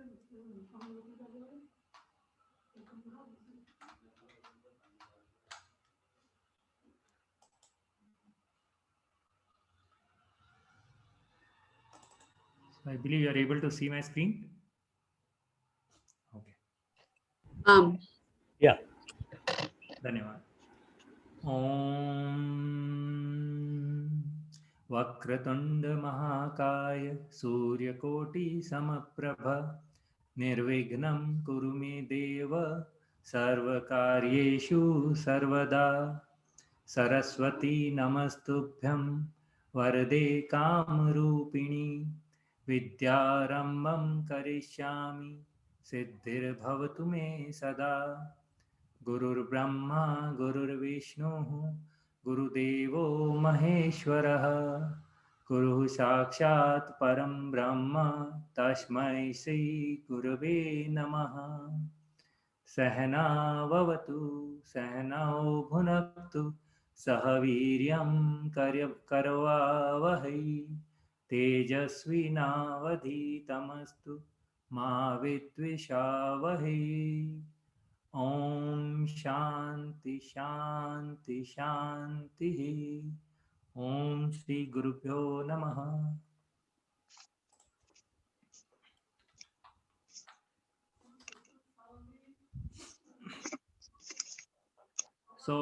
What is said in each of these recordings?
I believe you are able to see my screen. Okay. Yeah. धन्यवाद. Om Vakratunda महाकाय सूर्यकोटि समप्रभ निर्विघ्नं कुरु मे देव सर्वकार्येषु सर्वदा सरस्वती नमस्तुभ्यं वरदे कामरूपिणी विद्यारम्भं करिष्यामि सिद्धिर्भवतु मे सदा गुरुर्ब्रह्मा गुरुर्विष्णुः गुरुदेवो महेश्वरः गुरुः साक्षात् परं ब्रह्म तस्मै श्री गुरवे नमः. सहनाववतु सहनौ भुनक्तु सह वीर्यं करवावहै तेजस्विनावधीतमस्तु मा विद्विषावहै. Om Shanti Shanti Shanti. Om Shri Gurubhyo Namaha. So,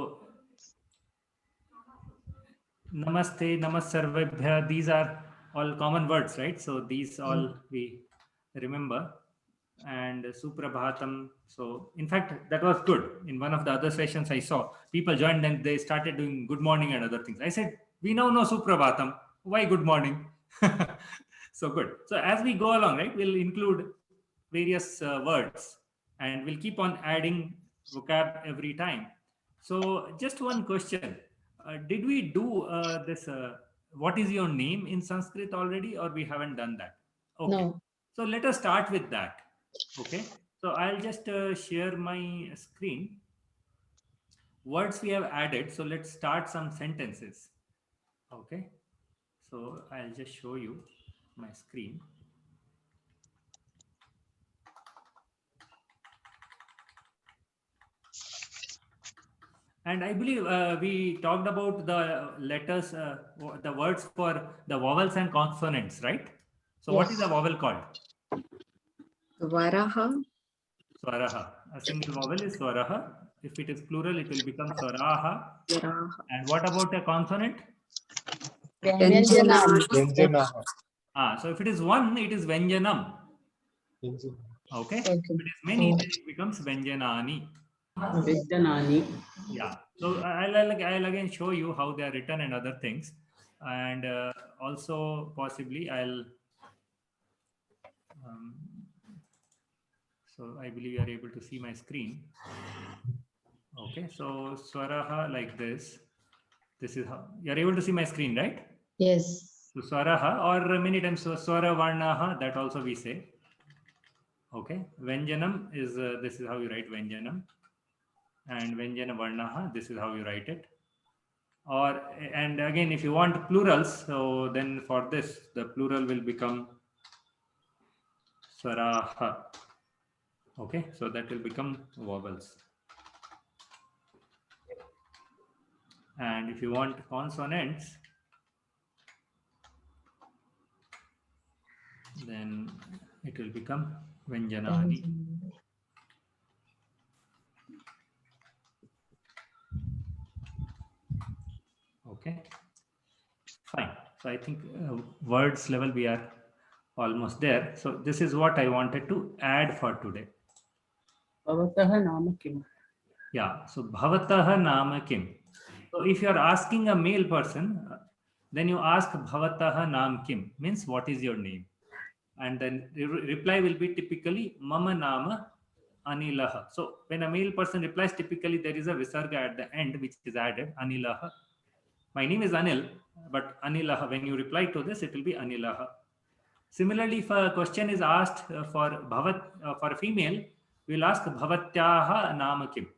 Namaste, Namassarvabhya, these are all common words, right? So these all we remember. And Suprabhatam. So in fact, that was good. In one of the other sessions I saw, people joined and they started doing good morning and other things. I said, we now know Suprabhatam. Why good morning? So good. So as we go along, right, we'll include various words and we'll keep on adding vocab every time. So just one question. Did we do this, what is your name in Sanskrit already, or we haven't done that? Okay. No. So let us start with that. Okay. So I'll just share my screen. Words we have added. So let's start some sentences. Okay. So I'll just show you my screen. And I believe we talked about the letters, the words for the vowels and consonants, right? So what is a vowel called? Svaraha. Swaraha. A single vowel is swaraha. If it is plural, it will become swaraha. And what about a consonant? Vyanjana. So if it is one, it is Vyanjanam. Okay. If it is many, then it becomes Vyanjanani. Yeah. So I'll again show you how they are written and other things. And also possibly I'll so I believe you are able to see my screen. Okay, so swaraha like this. This is how you are able to see my screen, right? Yes. So swaraha, or many times swara varnaha, that also we say. Okay, Vyanjanam is this is how you write Vyanjanam, and Vyanjana varnaha, this is how you write it. Or and again, if you want plurals, so then for this the plural will become swaraha. Okay, so that will become vowels. And if you want consonants, then it will become Vyanjanani. Okay, fine. So I think words level we are almost there. So this is what I wanted to add for today. Bhavataha nama kim? Yeah, so Bhavataha nama kim. So if you are asking a male person, then you ask Bhavataha nam kim, means what is your name? And then reply will be typically Mama nama Anilaha. So when a male person replies, typically there is a visarga at the end which is added, Anilaha. My name is Anil, but Anilaha, when you reply to this, it will be Anilaha. Similarly, if a question is asked for a female, we'll ask Bhavatyaha nama kim.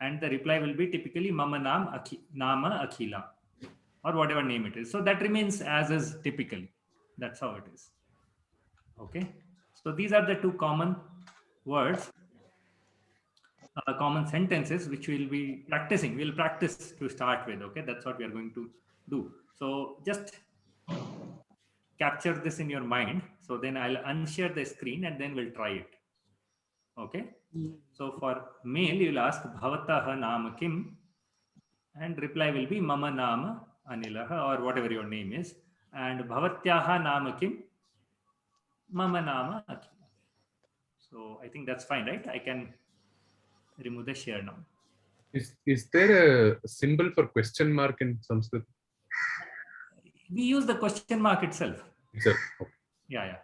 And the reply will be typically Mama nama Akhila, or whatever name it is. So that remains as is typically. That's how it is. Okay. So these are the two common words, common sentences which we'll be practicing. We'll practice to start with. Okay, that's what we are going to do. So just capture this in your mind. So then I'll unshare the screen and then we'll try it. Okay. So for male, you'll ask Bhavatah Nama Kim, and reply will be Mama Nama Anilaha, or whatever your name is. And Bhavatyaha Nama Kim, Mama Nama Akila. So I think that's fine, right? I can remove the share now. Is there a symbol for question mark in Sanskrit? We use the question mark itself. Sir. Yeah.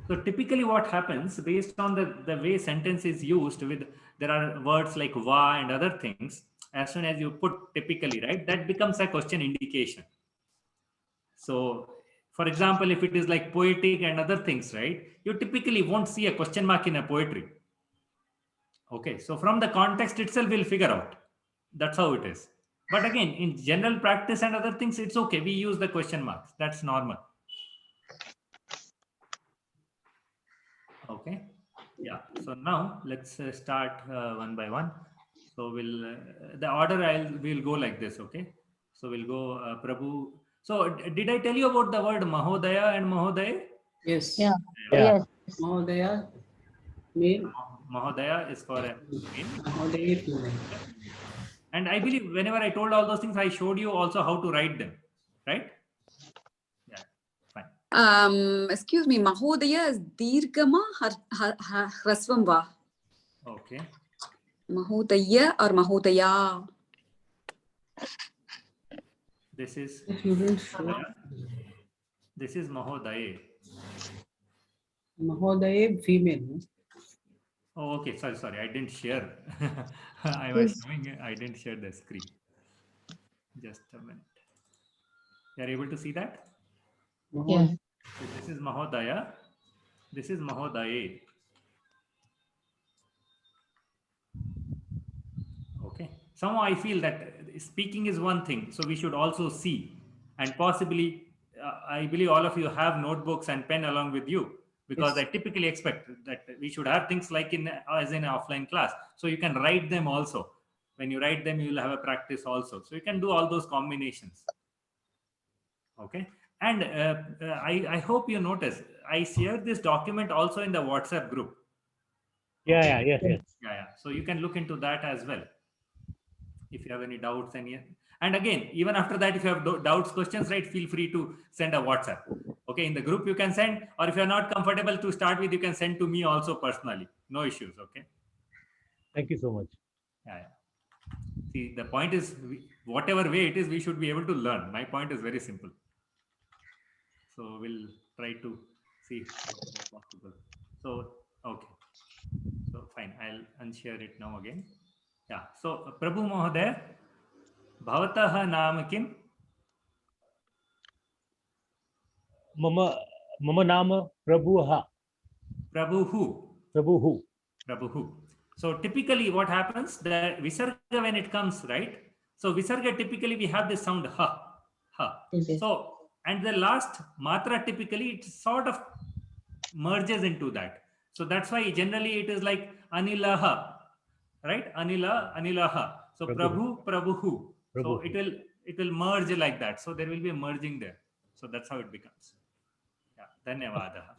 So typically what happens, based on the way sentence is used, with there are words like va and other things, as soon as you put typically, right, that becomes a question indication. So for example, if it is like poetic and other things, right, you typically won't see a question mark in a poetry. Okay, so from the context itself, we'll figure out. That's how it is. But again, in general practice and other things, it's okay. We use the question marks. That's normal. Okay. Yeah. So now let's start one by one. So we'll the order we'll go like this. Okay. So we'll go Prabhu. So did I tell you about the word Mahodaya and Mahoday? Yes. Yeah. Yes. Yes. Mahodaya, male. Mahodaya is for a male. Mahodaya, female. And I believe whenever I told all those things, I showed you also how to write them, right? Yeah, fine. Excuse me, Mahodaya is Dirgama Hrasvam va? Okay. Mahodaya or Mahodaya? This is If you didn't show Mahodaya. This is Mahodaya. Mahodaya, female. No? Oh, okay. Sorry. I didn't share. I was showing it. I didn't share the screen. Just a minute. You are able to see that? Yeah. So this is Mahodaya. This is Mahodaya. Okay. Somehow I feel that speaking is one thing, so we should also see, and possibly I believe all of you have notebooks and pen along with you, because Yes. I typically expect that we should have things like as in an offline class, so you can write them also. When you write them, you will have a practice also, so you can do all those combinations. Okay. And I hope you notice I shared this document also in the WhatsApp group. Yes. Yeah. So you can look into that as well if you have any doubts. And again, even after that, if you have doubts, questions, right, feel free to send a WhatsApp. Okay, in the group you can send, or if you're not comfortable to start with, you can send to me also personally. No issues. Okay. Thank you so much. Yeah. See, the point is, whatever way it is, we should be able to learn. My point is very simple. So we'll try to see if possible. So okay. So fine, I'll unshare it now again. Yeah. So Prabhu Mohoday, Bhavatah Naam Kim? Mama Nama Prabhuha. Prabhuhu. So typically what happens, the Visarga when it comes, right? So Visarga typically we have this sound ha. Yes. So, and the last matra typically it sort of merges into that. So that's why generally it is like Anilaha, right? Anilaha. So Prabhuhu. So it will merge like that. So there will be a merging there. So that's how it becomes. Yeah. Dhanyavadaha.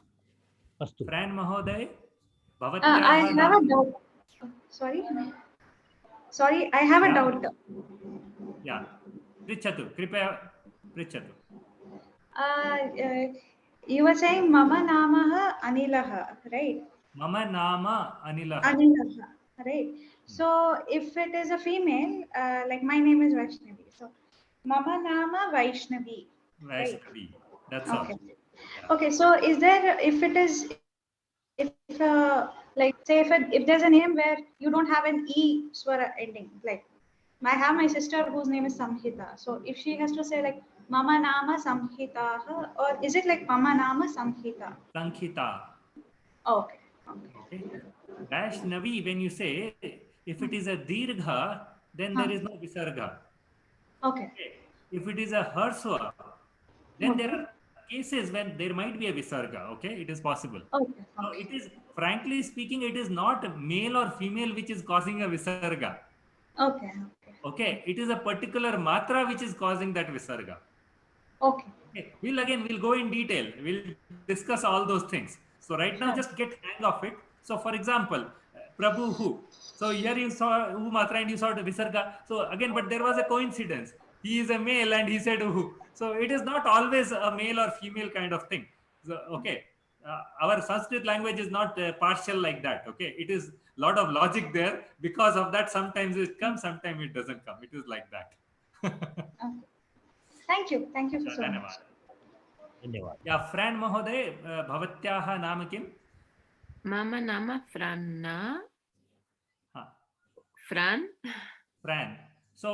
Astu. Fran Mahoday, I Bhavatyaha have a doubt. Sorry, I have a doubt. Yeah. Prichatu. Kripaya Prichatu. You were saying Mama Namaha Anilaha, right? Mama Nama Anilaha. Anilaha, right? So if it is a female, like my name is Vaishnavi. So Mama Nama Vaishnavi. Right? Vaishnavi. That's all. Okay. Okay. So is there, if it is, if like say if there's a name where you don't have an E swara ending, like I have my sister whose name is Samhita. So if she has to say like Mama Nama Samhita, or is it like Mama Nama Samhita? Sankhita. Okay. Okay. Vaishnavi, when you say, if it is a dirgha, then there is no visarga. Okay. If it is a harsva, then there are cases when there might be a visarga. Okay, it is possible. Okay. So Okay. it is, frankly speaking, it is not male or female which is causing a visarga. Okay. Okay. Okay, it is a particular matra which is causing that visarga. Okay. Okay, we'll go in detail. We'll discuss all those things. So right now, Sure. just get hang of it. So for example, Prabhu who. So here you saw who matra and you saw the visarga. So again, but there was a coincidence. He is a male and he said who. So it is not always a male or female kind of thing. So, okay, our Sanskrit language is not partial like that. Okay, it is a lot of logic there. Because of that, sometimes it comes, sometimes it doesn't come. It is like that. Okay. Thank you. Thank you so much. धन्यवाद. धन्यवाद. या friend महोदय, भवत्याः नाम किम्? मम नाम फ्रान्ना. हाँ. Fran. Fran. So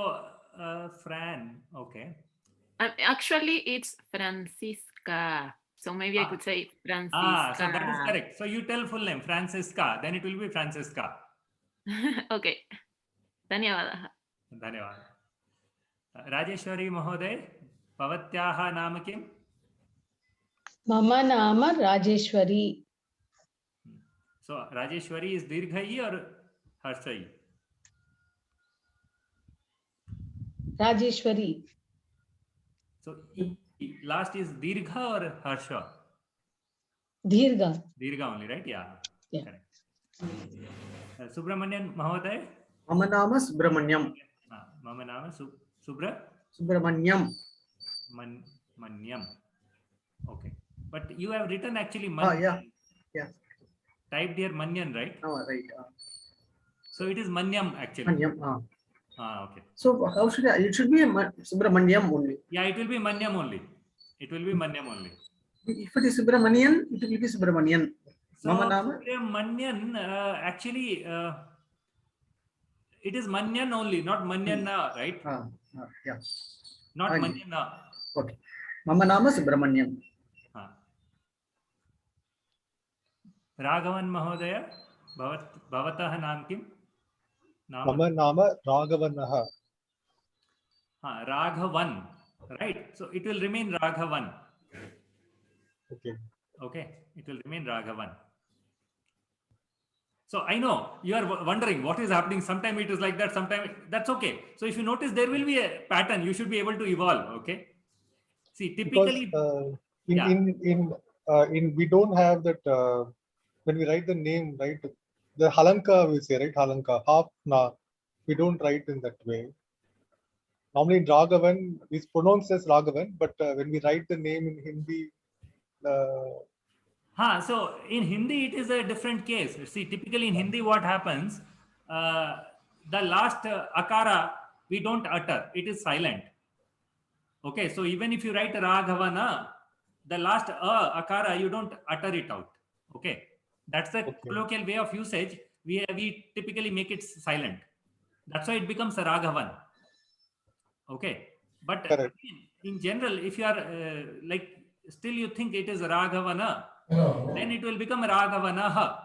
Fran, okay. Actually, it's Francisca. So maybe I could say Francisca. So that is correct. So you tell full name, Francisca. Then it will be Francisca. Okay. धन्यवादः. धन्यवाद. राजेश्वरी महोदय, भवत्याः नाम किम्? मम नाम Rajeshwari. So Rajeshwari is Dirghai or Harshai? Rajeshwari. So last is Dirgha or Harsha? Dirgha. Dirgha only, right? Yeah. Yeah. Correct. Subramanian Mahoday? मम नाम Subrahmanyam. Mama nama Subramanyam. Manyam. Okay. But you have written actually Manyan. Yeah. Yeah. Typed here Manyan, right? Oh, right. So it is Manyam actually. Manyam. Okay. So how should I? It should be Subramanyam only. Yeah, it will be Manyam only. It will be Manyam only. If it is Subramanian, it will be Subramanian. So Mama nama? Subramanian actually it is Manyan only, not Manyana, right? Yeah. Not Manyana. Okay. Mama nama Subramanyam. Raghavan Mahodaya, Bhavatah Naam Kim? मम नाम राघवनः. Raghavan, right? So it will remain Raghavan. Okay, it will remain Raghavan. So I know you are wondering what is happening. Sometimes it is like that, sometimes that's okay. So if you notice, there will be a pattern. You should be able to evolve. Okay. See, typically, because in we don't have that when we write the name, right? The halanka we say, right? Halanka, half na. We don't write in that way. Normally in Raghavan, it's pronounced as Raghavan, but when we write the name in Hindi, so in Hindi it is a different case. See, typically in Hindi what happens, the last akara we don't utter, it is silent. Okay, so even if you write Raghavana, the last akara you don't utter it out. Okay, that's the colloquial way of usage. We typically make it silent. That's why it becomes a Raghavan. Okay, but in general, if you are still you think it is Raghavana, then it will become Raghavanaha.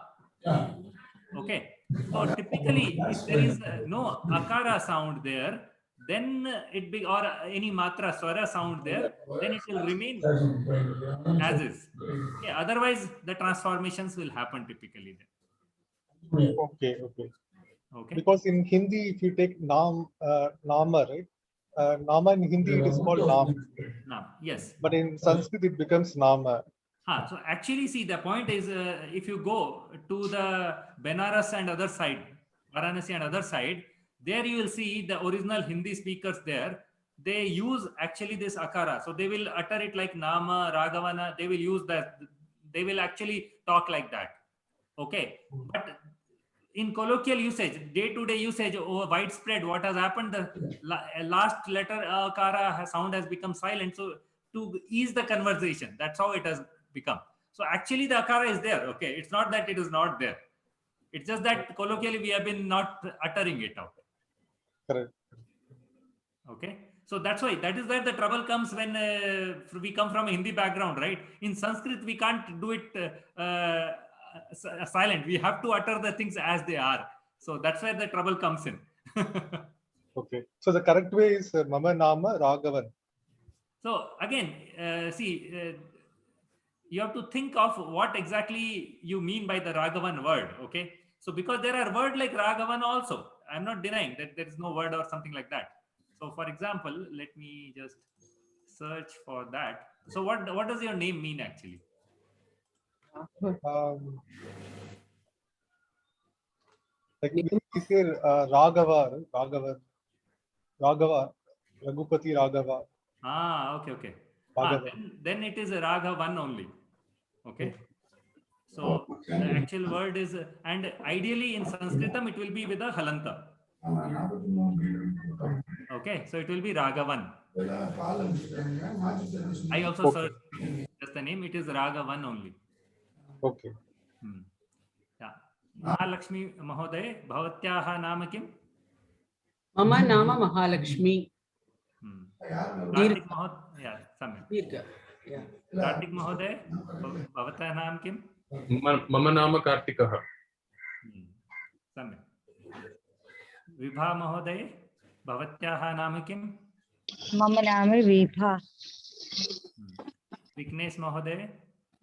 Okay, so typically if there is no akara sound there, then it be, or any matra swara sound there, then it will remain as is. Okay, otherwise the transformations will happen typically then. Okay. Because in Hindi, if you take nama, right? Nama in Hindi it is called nam. Yes. But in Sanskrit it becomes nama. So actually, see, the point is, if you go to the Benares and other side, Varanasi and other side, there you will see the original Hindi speakers there. They use actually this akara. So they will utter it like Nama, Raghavana. They will use that. They will actually talk like that. Okay. But in colloquial usage, day-to-day usage, over widespread, what has happened, the last letter akara sound has become silent. So to ease the conversation, that's how it has become. So actually the akara is there. Okay, it's not that it is not there. It's just that colloquially we have been not uttering it out. Correct. Okay, so that's why, that is where the trouble comes when we come from a Hindi background, right? In Sanskrit we can't do it silent. We have to utter the things as they are. So that's where the trouble comes in. Okay, so the correct way is Mama Nama Raghavan. So again, see, you have to think of what exactly you mean by the Raghavan word. Okay, so because there are words like Raghavan also, I'm not denying that there is no word or something like that. So for example, let me just search for that. So what does your name mean actually? Like we say Raghava, Raghupati Raghava. Okay. Raghava. Then it is a Raghavan only. Okay. So the actual word is, and ideally in Sanskritam it will be with a halanta. Okay, so it will be Raghavan. I also searched just the name. It is Raghavan only. Okay. Yeah. Mahalakshmi Mahoday, Bhavatyaha Nama Kim? मम नाम Mahalakshmi. Kartik Mahoday, yeah, Samyak. Dirgha. Yeah. Kartik Mahoday, Bhavatyaha Nam Kim? Mama nama Kartikah. Samyak. Vibha Mahoday, Bhavatyaha Nam Kim? मम नाम Vibha. Viknesh Mahoday,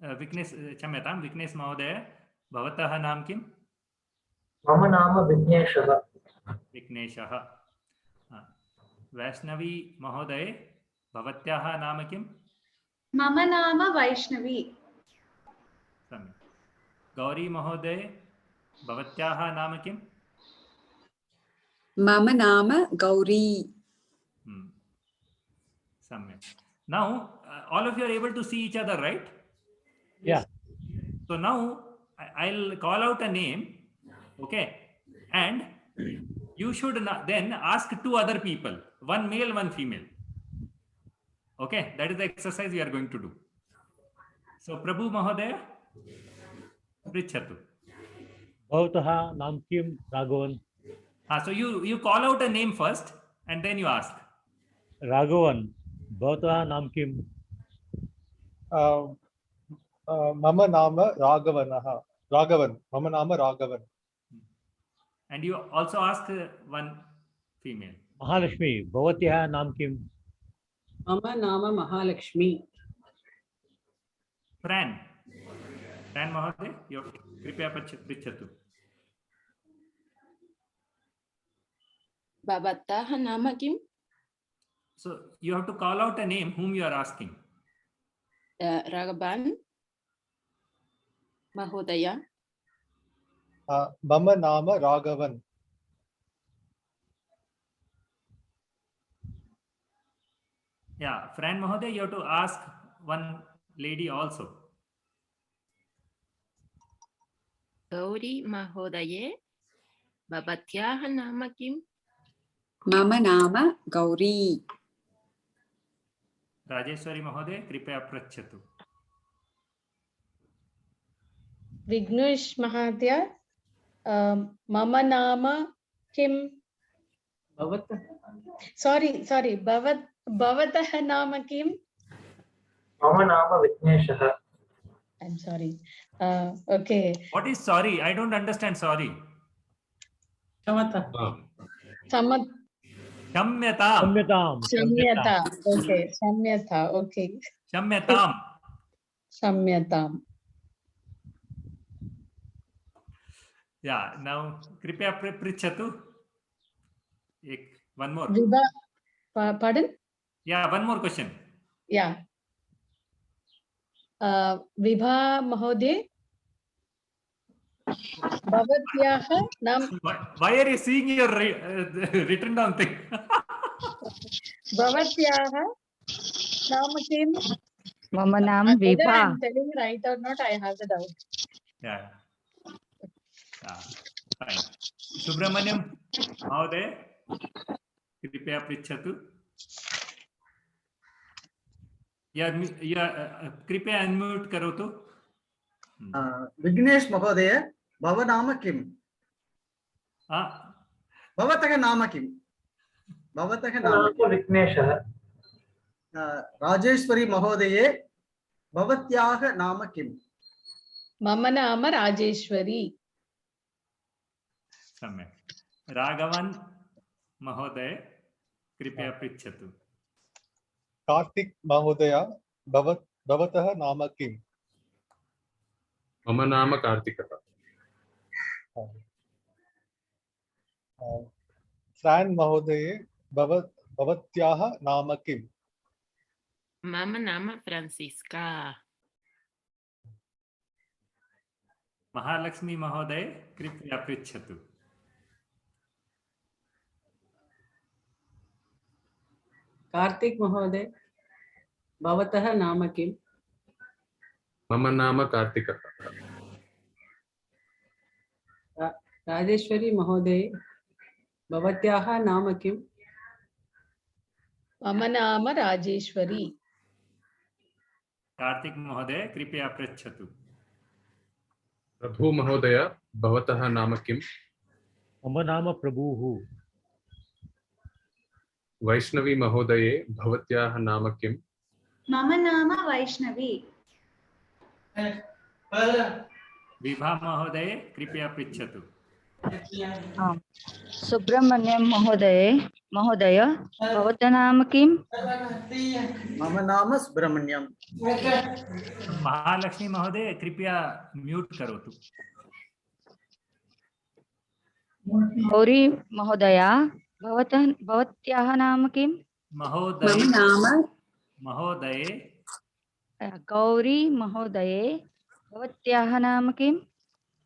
Chamyatam, Viknesh Mahoday, Bhavatyaha Nam Kim? मम नाम विघ्नेशः. विघ्नेशः. वैष्णवी महोदय, भवत्याः नाम किम्? मम नाम वैष्णवी. सम्यक्. गौरी महोदय, भवत्याः नाम किम्? मम नाम गौरी. सम्यक्. Now all of you are able to see each other, right? Yeah. So now I'll call out a name, okay, and you should then ask two other people, one male, one female. Okay, that is the exercise we are going to do. So Prabhu Mahodaya, Prichhatu. Bhavataha Nam Kim Raghavan. So you call out a name first and then you ask. Raghavan. Bhavataha Nam Kim. Mama nama Raghavanah. Raghavan. Mama nama Raghavan. And you also ask one female. Mahalakshmi. Bhavatyaha Nam Kim. मम नाम Mahalakshmi. Fran Mahoday, कृपया पृच्छतु. Bhavataha nama kim? So you have to call out a name whom you are asking. Raghavan Mahodaya. Mama nama Raghavan. Yeah, Fran Mahoday, you have to ask one lady also. Gauri Mahodaye. Bhavatyaha nama kim? मम नाम Gauri. Rajeshwari Mahoday, कृपया पृच्छतु. Vignesh Mahathya. Mama nama Kim. Sorry. Bhavatah nama Kim. मम नाम विघ्नेशः. I'm sorry. Okay. What is sorry? I don't understand sorry. क्षमता. Samat. Shamyatam. Samyata. Okay. Samyata. Okay. Shamyatam. Samyatam. Yeah, now कृपया पृच्छतु. One more. Vibha. Pardon? Yeah, one more question. Yeah. Vibha Mahodaya. Bhavatyaha Nam. Why are you seeing your written down thing? Bhavatyaha Nam Kim. मम नाम Whether Vibha. I'm telling right or not, I have the doubt. Yeah. Fine. Subramaniam Mahoday, कृपया पृच्छतु. कृपया unmute करोतु. विघ्नेश महोदय, भव नाम किम्? भवतः नाम किम्? भवतः नाम विघ्नेशः. राजेश्वरी महोदये, भवत्याः नाम किम्? मम नाम राजेश्वरी. सम्यक्. राघवन महोदय, कृपया पृच्छतु. Kartik Mahodaya. Bhavatah nama Kim. मम नाम कार्तिकः. फ्रान् महोदये भवत्याः नाम किम्? Mama nama Francisca. महालक्ष्मी महोदय कृपया पृच्छतु. कार्तिक महोदय भवतः नाम किम्? मम नाम कार्तिकः. राजेश्वरी महोदय भवत्याः नाम किम्? मम नाम राजेश्वरी. कार्तिक महोदय कृपया पृच्छतु. प्रभु महोदय भवतः नाम किम्? मम नाम प्रभुः. वैष्णवी महोदये भवत्याः नाम किम्? मम नाम वैष्णवी. विभा महोदय कृपया पृच्छतु. आम् सुब्रह्मण्यं महोदय भवतः नाम किम्? मम नाम सुब्रह्मण्यम. महालक्ष्मी महोदय कृपया म्यूट करोतु. गौरी महोदया भवत्याः नाम किम्? महोदय मम नाम महोदये गौरी महोदये भवत्याः नाम किम्?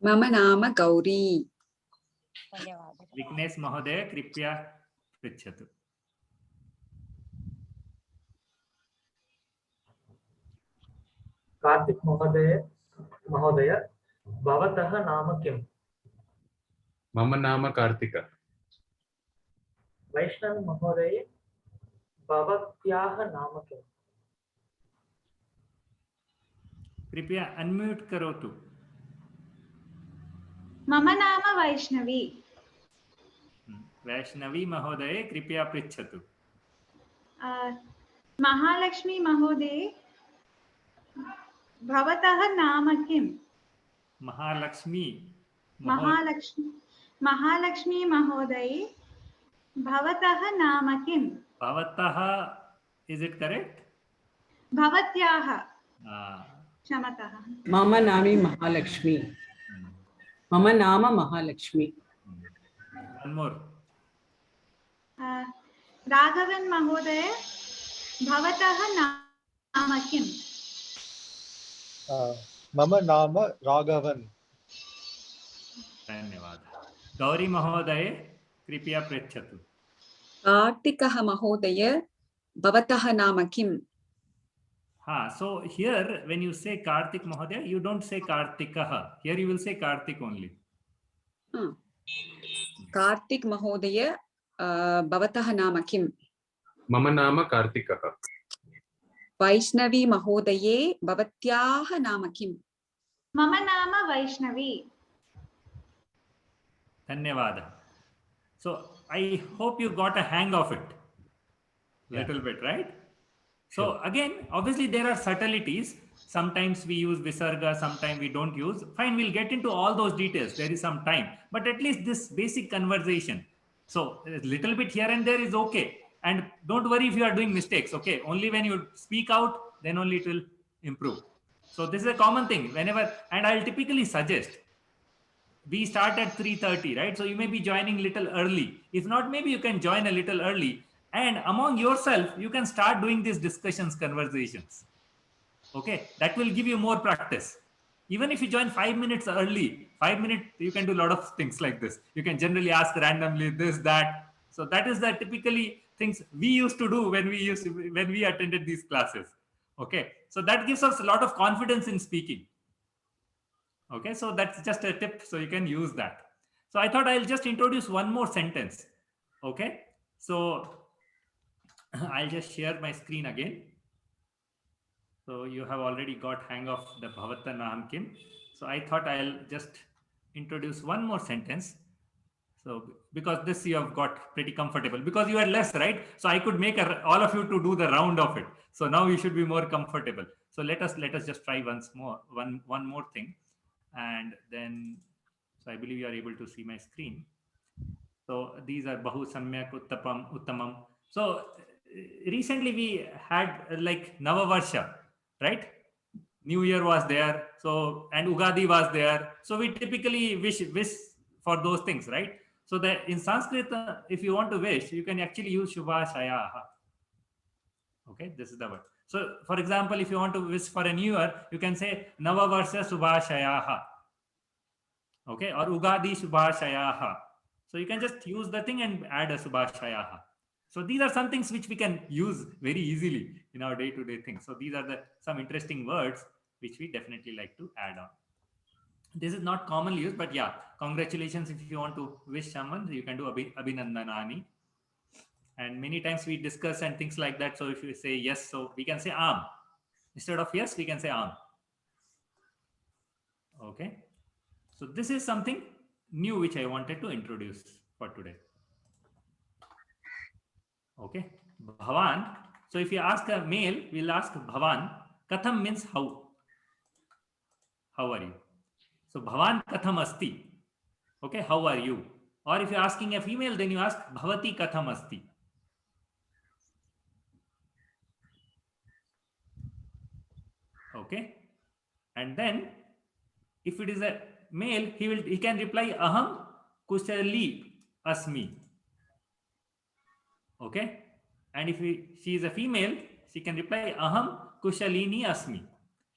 मम नाम गौरी. धन्यवादः. विघ्नेश महोदय कृपया पृच्छतु. कार्तिक महोदय भवतः नाम किम्? मम नाम कार्तिकः. वैष्णव महोदय भवत्याः नाम किम्? कृपया अनम्यूट करोतु. मम नाम वैष्णवी. वैष्णवी महोदय कृपया पृच्छतु. महालक्ष्मी महोदय भवतः नाम किम्? महालक्ष्मी महालक्ष्मी महोदय भवतः नाम किम्? भवतः, is it correct? भवत्याः क्षमतः. मम नामी महालक्ष्मी. मम नाम महालक्ष्मी. One more. राघवन महोदय भवतः नाम किम्? मम नाम राघवन. धन्यवादः. गौरी महोदय कृपया पृच्छतु. कार्तिकः महोदय भवतः नाम किम्? So here when you say Kartik Mahodaya, you don't say Kartikah. Here you will say Kartik only. Kartik महोदय भवतः नाम किम्? मम नाम कार्तिकः. वैष्णवी महोदये भवत्याः नाम किम्? मम नाम वैष्णवी. धन्यवादः. So I hope you got a hang of it. Little bit, right? So again, obviously there are subtleties. Sometimes we use visarga, sometimes we don't use. Fine, we'll get into all those details. There is some time, but at least this basic conversation. So a little bit here and there is okay. And don't worry if you are doing mistakes. Okay, only when you speak out, then only it will improve. So this is a common thing. Whenever, and I'll typically suggest, we start at 3:30, right? So you may be joining little early. If not, maybe you can join a little early. And among yourself, you can start doing these discussions, conversations. Okay, that will give you more practice. Even if you join 5 minutes early, 5 minutes, you can do a lot of things like this. You can generally ask randomly this, that. So that is the typically things we used to do when we attended these classes. Okay, so that gives us a lot of confidence in speaking. Okay, so that's just a tip, so you can use that. So I thought I'll just introduce one more sentence. Okay, so I'll just share my screen again. So you have already got hang of the Bhavata Naam Kim. So I thought I'll just introduce one more sentence. So because this you have got pretty comfortable because you are less, right? So I could make all of you to do the round of it. So now you should be more comfortable. So let us just try one more thing. And then, so I believe you are able to see my screen. So these are Bahu Samyak Uttamam. So recently we had like Navavarsha, right? New Year was there, so and Ugadi was there. So we typically wish for those things, right? So that in Sanskrit, if you want to wish, you can actually use Shubhashayaha. Okay, this is the word. So, for example, if you want to wish for a new year, you can say Nava Varsha Shubhashayaha. Okay, or Ugadi Shubhashayaha. So you can just use the thing and add a Shubhashayaha. So these are some things which we can use very easily in our day-to-day things. So these are some interesting words which we definitely like to add on. This is not commonly used, but yeah, congratulations. If you want to wish someone, you can do Abhinandanani. And many times we discuss and things like that. So if you say yes, so we can say am. Instead of yes, we can say am. Okay. So this is something new which I wanted to introduce for today. Okay. Bhavan. So if you ask a male, we'll ask Bhavan. Katham means how. How are you? So Bhavan katham asti. Okay. How are you? Or if you're asking a female, then you ask Bhavati katham asti. Okay. And then if it is a male, he can reply aham kushali asmi. Okay. And if she is a female, she can reply aham kushalini asmi.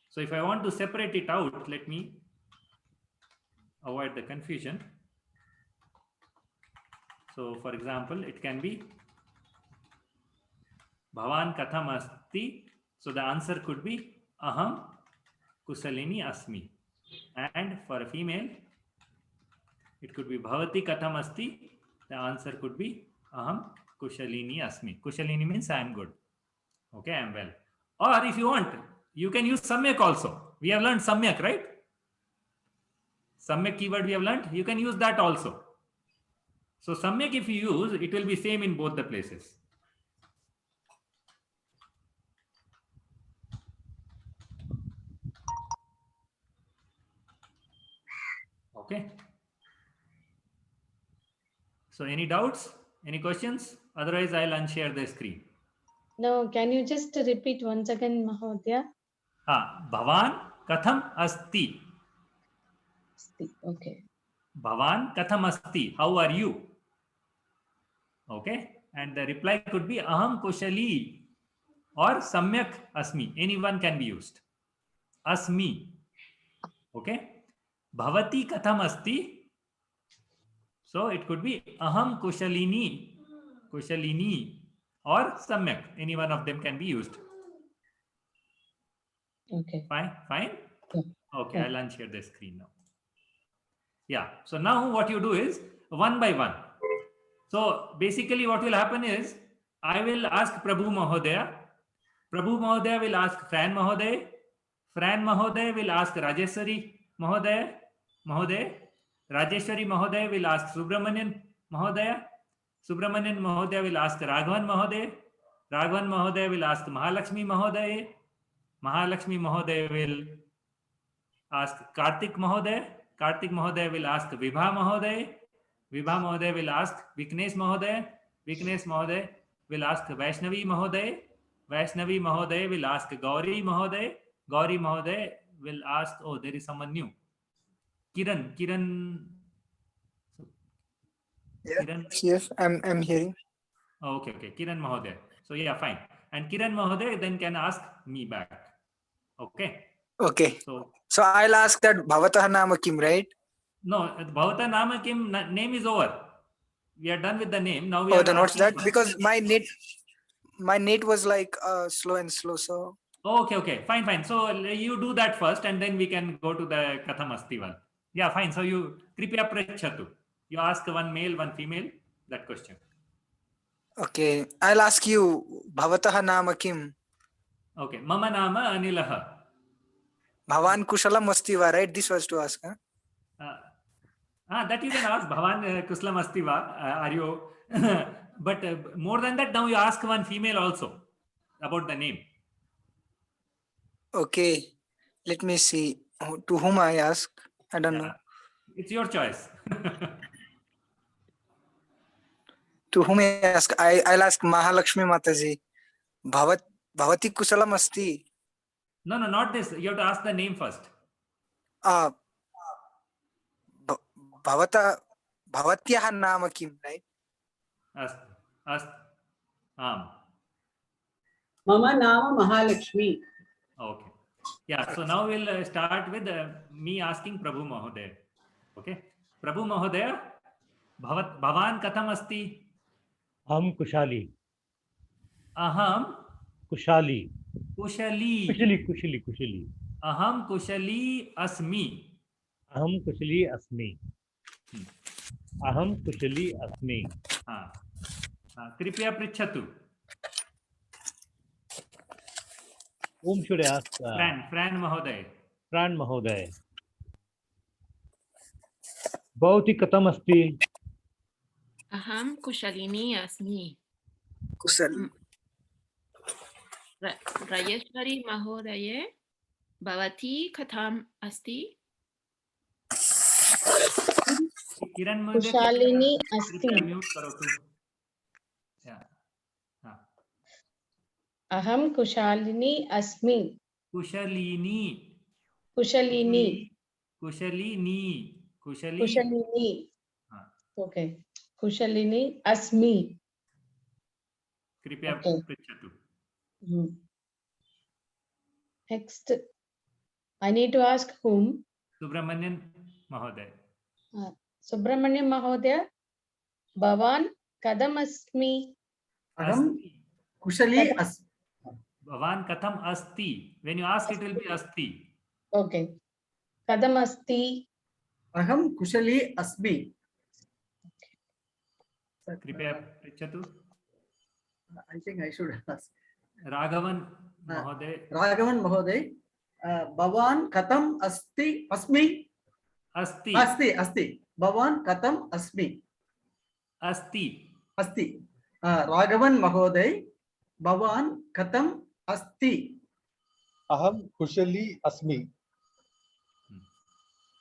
So if I want to separate it out, let me avoid the confusion. So for example, it can be Bhavan katham asti. So the answer could be aham kusalini asmi. And for a female, it could be Bhavati katham asti. The answer could be aham kushalini asmi. Kushalini means I am good. Okay, I am well. Or if you want, you can use samyak also. We have learned samyak, right? Samyak keyword we have learned. You can use that also. So samyak if you use, it will be same in both the places. Okay. So any doubts? Any questions? Otherwise, I'll unshare the screen. No, can you just repeat once again, Mahodaya? Bhavan katham asti. Okay. Bhavan katham asti. How are you? Okay. And the reply could be aham kushali or samyak asmi. Anyone can be used. Asmi. Okay. Bhavati katham asti. So it could be aham kushalini or samyak. Any one of them can be used. Okay. Fine. Yeah. Okay, Yeah. I'll unshare the screen now. Yeah. So now what you do is one by one. So basically what will happen is I will ask Prabhu Mahodaya. Prabhu Mahodaya will ask Fran Mahodaya. Fran Mahodaya will ask Rajeshwari Mahodaya. Rajeshwari Mahodaya will ask Subramanian Mahodaya. Subramanian Mahodaya will ask Raghavan Mahodaya. Raghavan Mahodaya will ask Mahalakshmi Mahodaya. Mahalakshmi Mahodaya will ask Kartik Mahodaya. Kartik Mahodaya will ask Vibha Mahodaya. Vibha Mahodaya will ask Viknesh Mahodaya. Viknesh Mahodaya will ask Vaishnavi Mahodaya. Vaishnavi Mahodaya will ask Gauri Mahodaya. Gauri Mahodaya will ask, oh, there is someone new. Kiran. Yeah. Kiran. Yes, I'm hearing. Oh, okay. Kiran Mahodaya. So yeah, fine. And Kiran Mahodaya then can ask me back. Okay. Okay. So I'll ask that Bhavatah Nama Kim, right? no, Bhavata Nama Kim name is over. We are done with the name. Now we Oh, are then what's asking that? Because my net was like slow and slow. So Okay. Fine. So you do that first and then we can go to the Katham Asti one. Yeah, fine. So you Kripya Prachatu. You ask one male, one female, that question. okay, I'll ask you Bhavatah Nama Kim. Okay. Mama Nama Anilaha. Bhavan Kushalam Astiva, right? This was to ask, huh? That you can ask Bhavan Kuslam Astiva. Are you? But more than that, now you ask one female also about the name. Okay, let me see. To whom I ask? I don't know. It's your choice. To whom I ask? I'll ask Mahalakshmi Mataji. Bhavati Kusalam Asti. No, not this. You have to ask the name first. भवत्याः नाम किं, right? अस्तु आम्. Mama Nama Mahalakshmi. Okay. Yeah. So now we'll start with me asking Prabhu Mahodaya. Okay. Prabhu Mahodaya, Bhavan katham asti? हम Kushali. Aham Kushali. kushali. कुशली. Aham kushali asmi. अहम कुशली अस्मि. अहम कुशली अस्मि. हाँ. कृपया पृच्छतु. Whom should I ask? Fran Mahoday. Fran Mahoday. भवती कथम अस्ति? अहं कुशलिनी अस्मि. राजेश्वरी महोदये, भवती कथम् अस्ति? किरण कुशालिनी अस्ति. म्यूट करोतु. अहं कुशालिनी अस्मि. कुशलिनी. Okay. कुशलिनी अस्मि. कृपया पृच्छतु. Next, I need to ask whom? Subramanian Mahoday. Subramanian Mahodaya, Bhavan kadam asmi? Aham kushali asmi. Bhavan katham asti. When you ask, it will be asti. Okay. Kadam asti? Aham kushali asmi. Kripaya pृच्छतु. I think I should ask. Raghavan Mahoday. Bhavan katham asti? Asmi. Asti. Bhavan katham asmi? Asti. Raghavan Mahoday, Bhavan katham asti? Aham kushali asmi.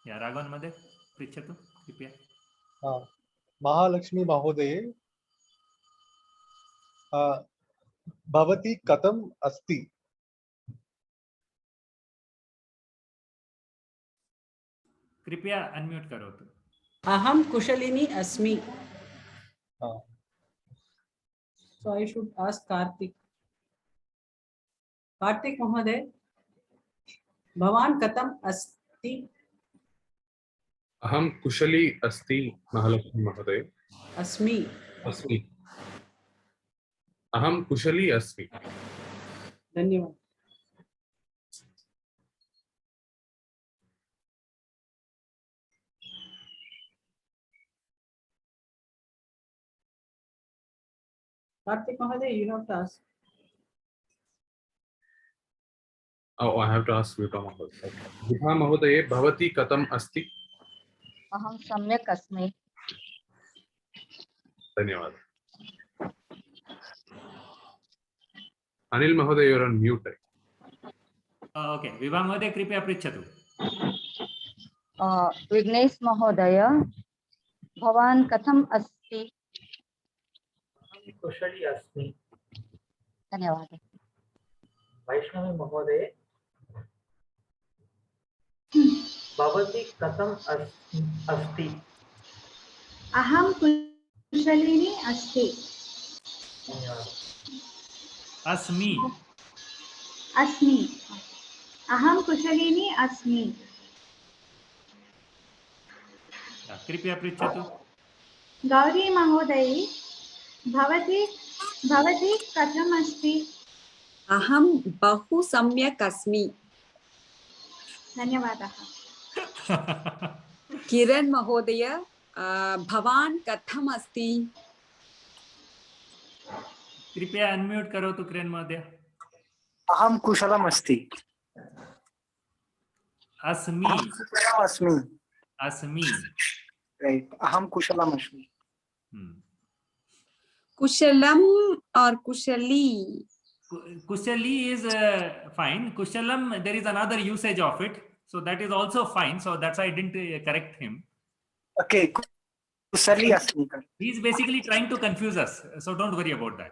Yeah, Raghavan Mahoday, pृच्छतु कृपया. Mahalakshmi Mahodaye, Bhavati katham asti? कृपया unmute करोतु. Aham Kushalini Asmi. So I should ask Karthik. Karthik Mahoday, Bhavan katham asti? Aham kushali asti, Mahalakshmi Mahoday. Asmi. Aham kushali asmi. Dhanyavad. Karthik Mahoday, you have to ask. Oh, I have to ask Vibha Mahoday. Vibha Mahodaye, Bhavati katham asti? अहं सम्यक् अस्मि. धन्यवाद. Anil Mahoday, you're on mute. Okay. Vibha Mahoday, कृपया पृच्छतु. विघ्नेश महोदय, भवान् कथम् अस्ति? कुशली अस्मि. धन्यवादः. वैष्णवी महोदये, भवती कथम् अस्ति? अहं कुशलिनी अस्ति. अस्मि. अहं कुशलिनी अस्मि. कृपया पृच्छतु. गौरी महोदयी, भवती कथम् अस्ति? अहं बहु सम्यक् अस्मि. धन्यवादः. किरण महोदय, भवान् कथम् अस्ति? कृपया अनम्यूट करोतु किरण महोदय. अहं कुशलम् अस्ति. अस्मि. Right. अहं कुशलम् अस्मि. कुशलम और कुशली? Kushali is fine. Kushalam, there is another usage of it. So that is also fine. So that's why I didn't correct him. Okay. Kusali asmi. He is basically trying to confuse us. So don't worry about that.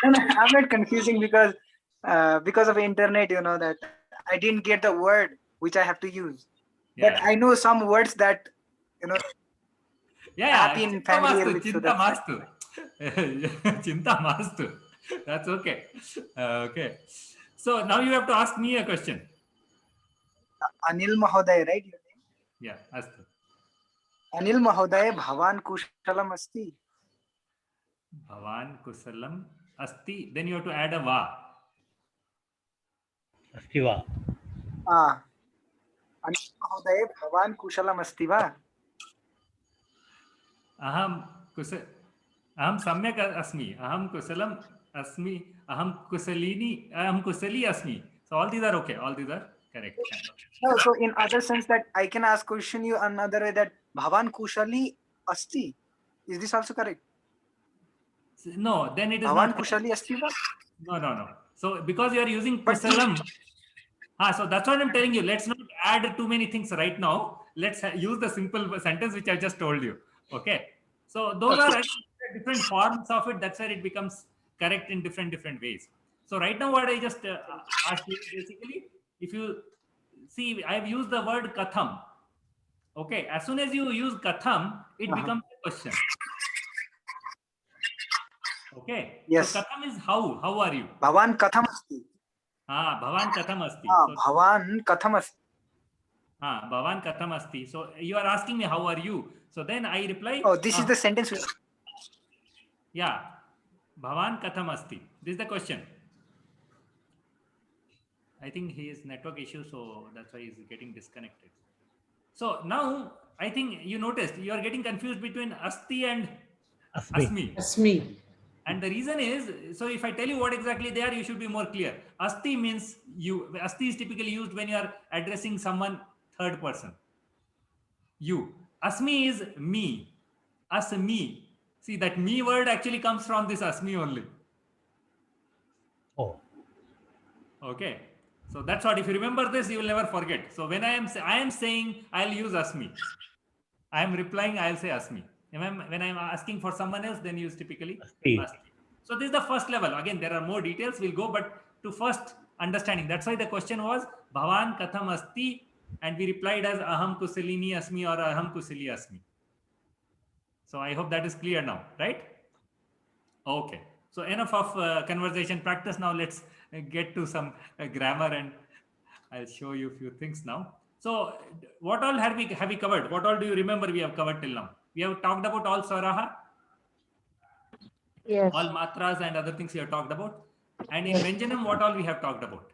No, I'm not confusing because of internet, you know, that I didn't get the word which I have to use. But Yeah. I know some words that, you know, Yeah, have yeah. been Chinta familiar mastu, with. So chinta that's why. mastu. Chinta mastu. That's okay. Okay. So now you have to ask me a question. Anil Mahoday, right? Your name? Yeah, astu. Anil Mahoday, Bhavan Kushalam Asti. Bhavan kusalam asti. Then you have to add a va. अस्ति वा Ah, Anil Mahoday, Bhavan Kushalam Asti va? Aham kus. Aham samyak asmi. Aham kusalam asmi. Aham kusalini. Aham kusali asmi. So all these are okay. All these are correct. Kind of. No, so in other sense that I can ask question you another way that Bhavan Kushali Asti. Is this also correct? No, then it is Bhavan not correct. Kushali Asti va? No, no, no. So because you are using But kusalam, so that's what I'm telling you. Let's not add too many things right now. Let's use the simple sentence which I just told you. Okay. So those are actually different forms of it. That's where it becomes correct in different ways. So right now, what I just asked you basically, if you see, I've used the word katham. Okay. As soon as you use katham, it becomes a question. Okay. Yes. So katham is how. How are you? Bhavan Katham Asti. Bhavan katham asti. So, Bhavan Katham Asti. Bhavan katham asti. So you are asking me how are you? So then I reply. Oh, this is the sentence. Yeah, Bhavan katham asti. This is the question. I think he is network issue, so that's why he's getting disconnected. So now I think you noticed you are getting confused between asti and asmi. Asmi. And the reason is, so if I tell you what exactly they are, you should be more clear. Asti means you. Asti is typically used when you are addressing someone third person. You. Asmi is me. Asmi. See, that me word actually comes from this asmi only. oh Okay. So that's what, if you remember this, you will never forget. So when I am saying, I'll use asmi. I am replying, I'll say asmi. When I'm asking for someone else, then use typically अस्ति asmi. So this is the first level. Again, there are more details. We'll go, but to first understanding. That's why the question was Bhavan katham asti, and we replied as aham kusalini asmi or aham kusali asmi. So I hope that is clear now, right? Okay. So enough of conversation practice. Now let's get to some grammar, and I'll show you a few things now. So what all have we covered? What all do you remember we have covered till now? We have talked about all swaraha, Yes. all matras and other things we have talked about. And in Vyanjanam, what all we have talked about?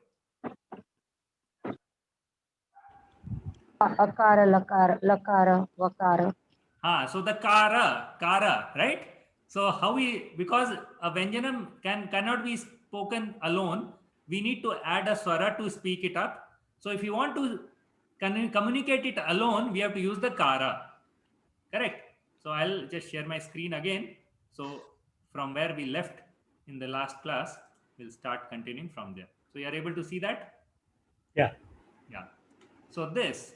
Akara, lakara, lakara, vakara. So the kara, right? So how we, because a Vyanjanam cannot be spoken alone, we need to add a swara to speak it up. So if you want to communicate it alone, we have to use the kara. Correct. So I'll just share my screen again. So from where we left in the last class, we'll start continuing from there. So you are able to see that? yeah Yeah. So this.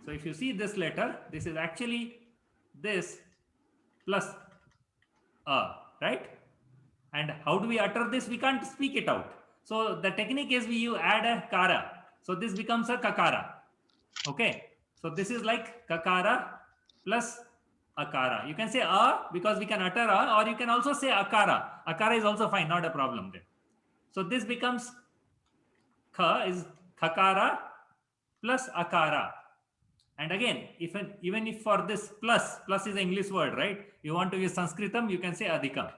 So if you see this letter, this is actually this plus a, right? And how do we utter this? We can't speak it out. So the technique is you add a kara. So this becomes a kakara. Okay. So this is like kakara plus akara. You can say a because we can utter a, or you can also say akara. Akara is also fine, not a problem there. So this becomes kha is kakara plus akara. And again, even if for this plus is an English word, right? You want to use Sanskritam, you can say adhikam.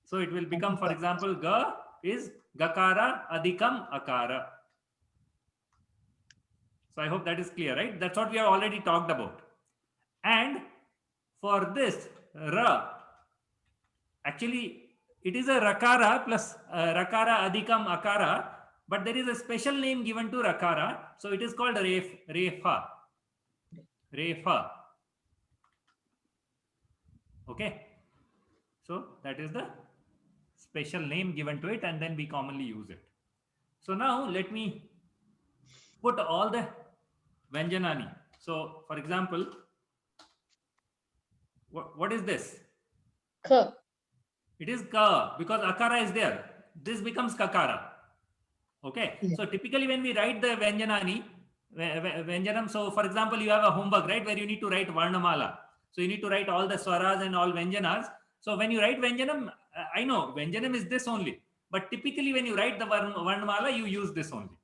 So it will become, for example, ga is gakara, adhikam, akara. So I hope that is clear, right? That's what we have already talked about. And for this ra, actually it is a rakara plus rakara, adhikam, akara, but there is a special name given to rakara. So it is called refa. Refa. Okay. So that is the special name given to it, and then we commonly use it. So now let me put all the Vyanjanani. So for example, what is this? K. It is ka because akara is there. This becomes kakara. Okay. Yeah. So typically when we write the Vyanjanani, Vyanjanam, so for example, you have a homework, right, where you need to write Varnamala. So you need to write all the swaras and all Vyanjanas. So when you write Vyanjanam, I know Vyanjanam is this only. But typically when you write the Varnamala, you use this only.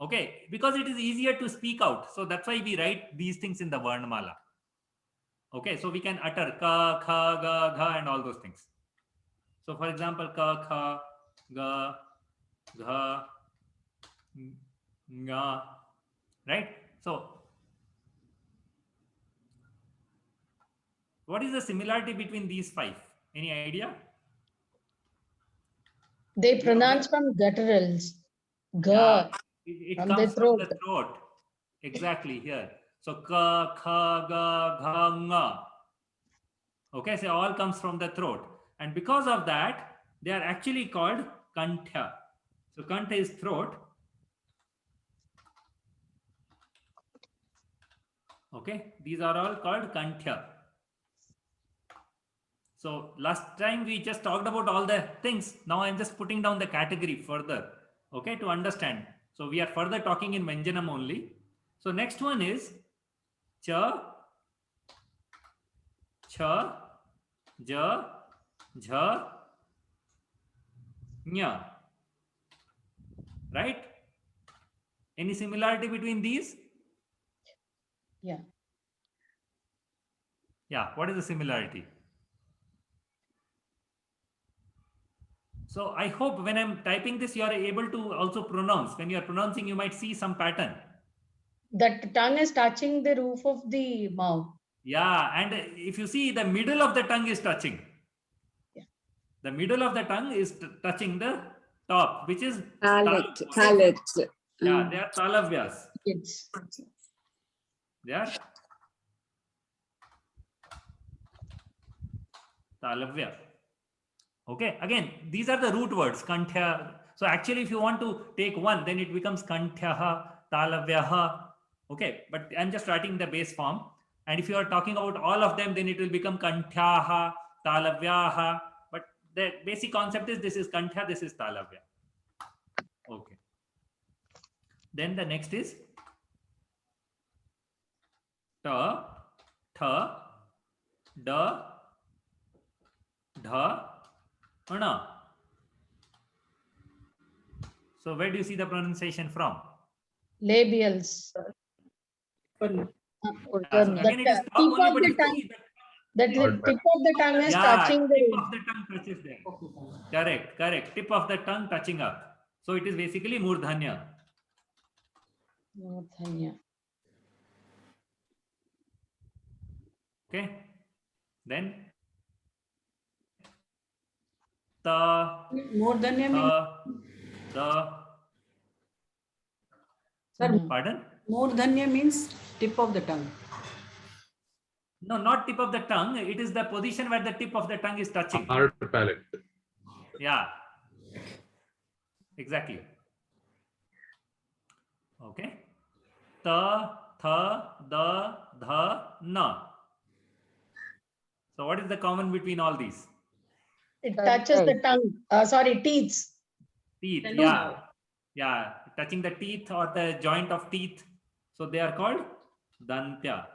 Okay. Because it is easier to speak out. So that's why we write these things in the Varnamala. Okay. So we can utter ka, kha, ga, gha and all those things. So for example, ka, kha, ga, gha, nga, right? So what is the similarity between these five? Any idea? They pronounce from gutturals. Yeah, Ga it from comes the from throat. the throat. Exactly here. So ka, kha, ga, gha, nga. Okay, so all comes from the throat. And because of that, they are actually called kantha. So kantha is throat. Okay, these are all called kantha. So last time we just talked about all the things. Now I'm just putting down the category further, okay, to understand. So we are further talking in Vyanjanam only. So next one is cha, cha, ja, jha, nya. Right? Any similarity between these? Yeah. Yeah, what is the similarity? So I hope when I'm typing this, you are able to also pronounce. When you are pronouncing, you might see some pattern. That tongue is touching the roof of the mouth. Yeah, and if you see, the middle of the tongue is touching. Yeah. The middle of the tongue is touching the top, which is Palate. Palate. Yeah, they are talavyas. Yes. They are talavya. Okay, again, these are the root words, kanthya. So actually, if you want to take one, then it becomes kanthyaha, talavyaha. Okay, but I'm just writing the base form. And if you are talking about all of them, then it will become kanthyaha, talavyaha. But the basic concept is this is kanthya, this is talavya. Okay. Then the next is ta, tha, da, dha, ana. So where do you see the pronunciation from? Labials. So again, it is Tip top only, of but the if you tongue. see That the tip of the tongue is yeah, touching the tip roof. of the tongue touches there. Correct, correct. Tip of the tongue touching up. So it is basically murdhanya. Murdhanya. Okay. Then ta, Murdhanya means, the. sir, Pardon? Murdhanya means tip of the tongue. No, not tip of the tongue. It is the position where the tip of the tongue is touching. Hard palate. Yeah. Exactly. Okay. Ta, tha, da, dha, na. So what is the common between all these? It touches the tongue. Sorry, teeth. Teeth, yeah. Yeah, touching the teeth or the joint of teeth. So they are called dantya.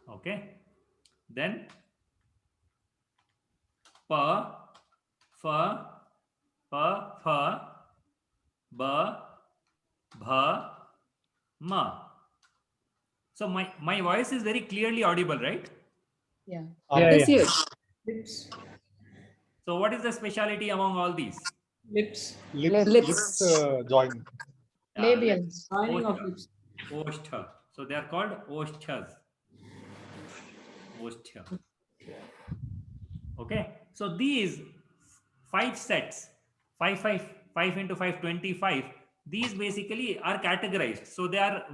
Okay. Then pa, fa, pa, pha, ba, bha, ma. So my voice is very clearly audible, right? Yeah. Yes, yes. Lips. So what is the speciality among all these? Lips. Lips join. Yeah, Labials. Joining of lips. Oshtha. So they are called oshthas. Oshtha. Okay. So these 5 sets, 5 into 5, 25, these basically are categorized. So they are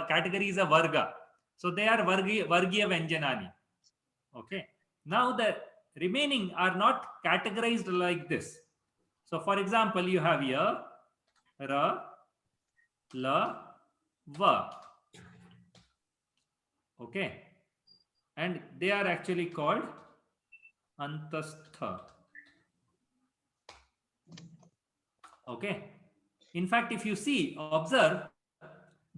category is a varga. So they are vargiya vyanjanani. Okay. Now the remaining are not categorized like this. So for example, you have ya, ra, la, va. Okay, and they are actually called antastha. Okay, in fact, if you see, observe,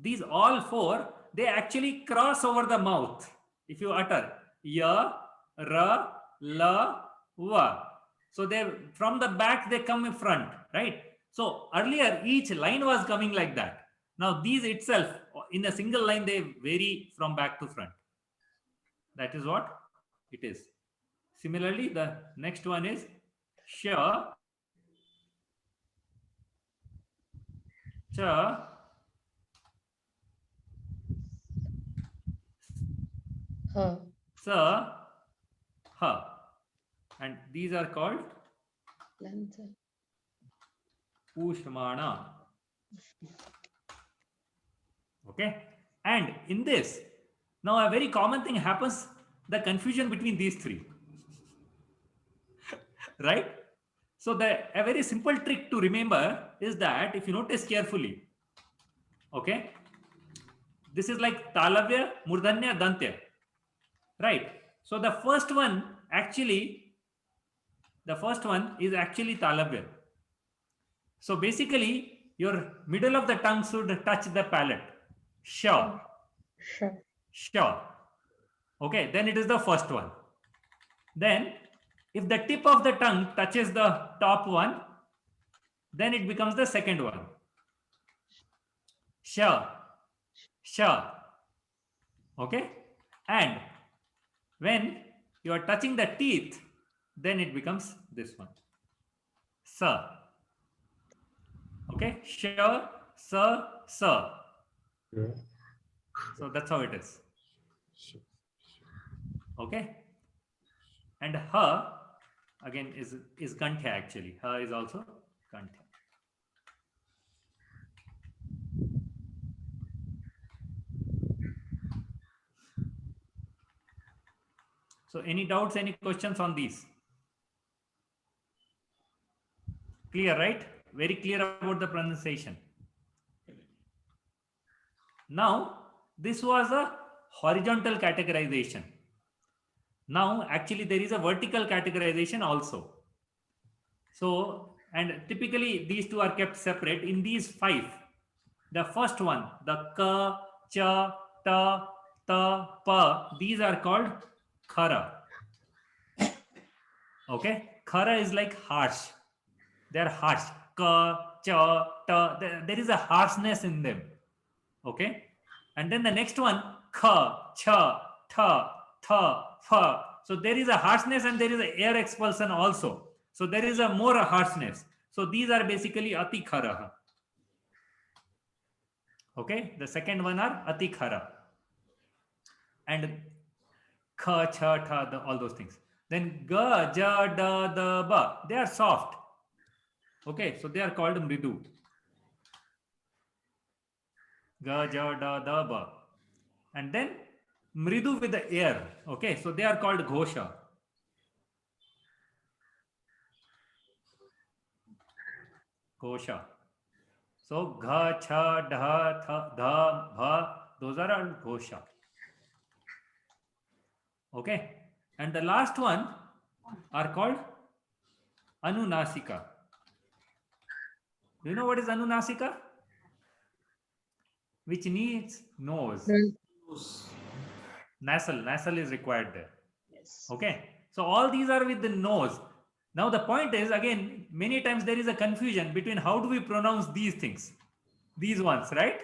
these all four, they actually cross over the mouth. If you utter ya, ra, la, va, so they from the back they come in front, right? So earlier each line was coming like that. Now these itself in a single line they vary from back to front. That is what it is. Similarly, the next one is sha, cha, Ha. sa, ha, and these are called Lanza. Ushmana. Okay, and in this, now a very common thing happens, the confusion between these three, right? So a very simple trick to remember is that if you notice carefully, okay, this is like Talavya, Murdhanya, Dantya, right? So the first one is actually Talavya. So basically, your middle of the tongue should touch the palate. Sure. Sure. Sure. Okay, then it is the first one. Then, if the tip of the tongue touches the top one, then it becomes the second one. Sure. Sure. Okay, and when you are touching the teeth, then it becomes this one. Sir. Okay, sure, sir, sir. Yeah. So that's how it is. Okay, and her again is kantha actually. Her is also kantha. So any doubts, any questions on these? Clear, right? Very clear about the pronunciation. Now, this was a horizontal categorization. Now, actually, there is a vertical categorization also. So, and typically these two are kept separate. In these five, the first one, the ka, cha, ta, ta, pa, these are called khara. Okay, khara is like harsh. They are harsh. Ka, cha, ta. There is a harshness in them. Okay, and then the next one, kha, cha, tha, tha, fa. So there is a harshness and there is a air expulsion also. So there is a more harshness. So these are basically ati khara. Okay, the second one are ati khara. And kha, cha, tha, all those things. Then ga, ja, da, da, ba. They are soft. Okay, so they are called mridu. Ga, ja, da, da, ba. And then mridu with the air. Okay, so they are called ghosha. Ghosha. So gha, cha, dha, tha, dha, bha, those are all ghosha. Okay, and the last one are called anunasika. Do you know what is anunasika? Which needs nose. Nasal is required there. Yes. Okay, so all these are with the nose. Now the point is, again, many times there is a confusion between how do we pronounce these things, these ones, right?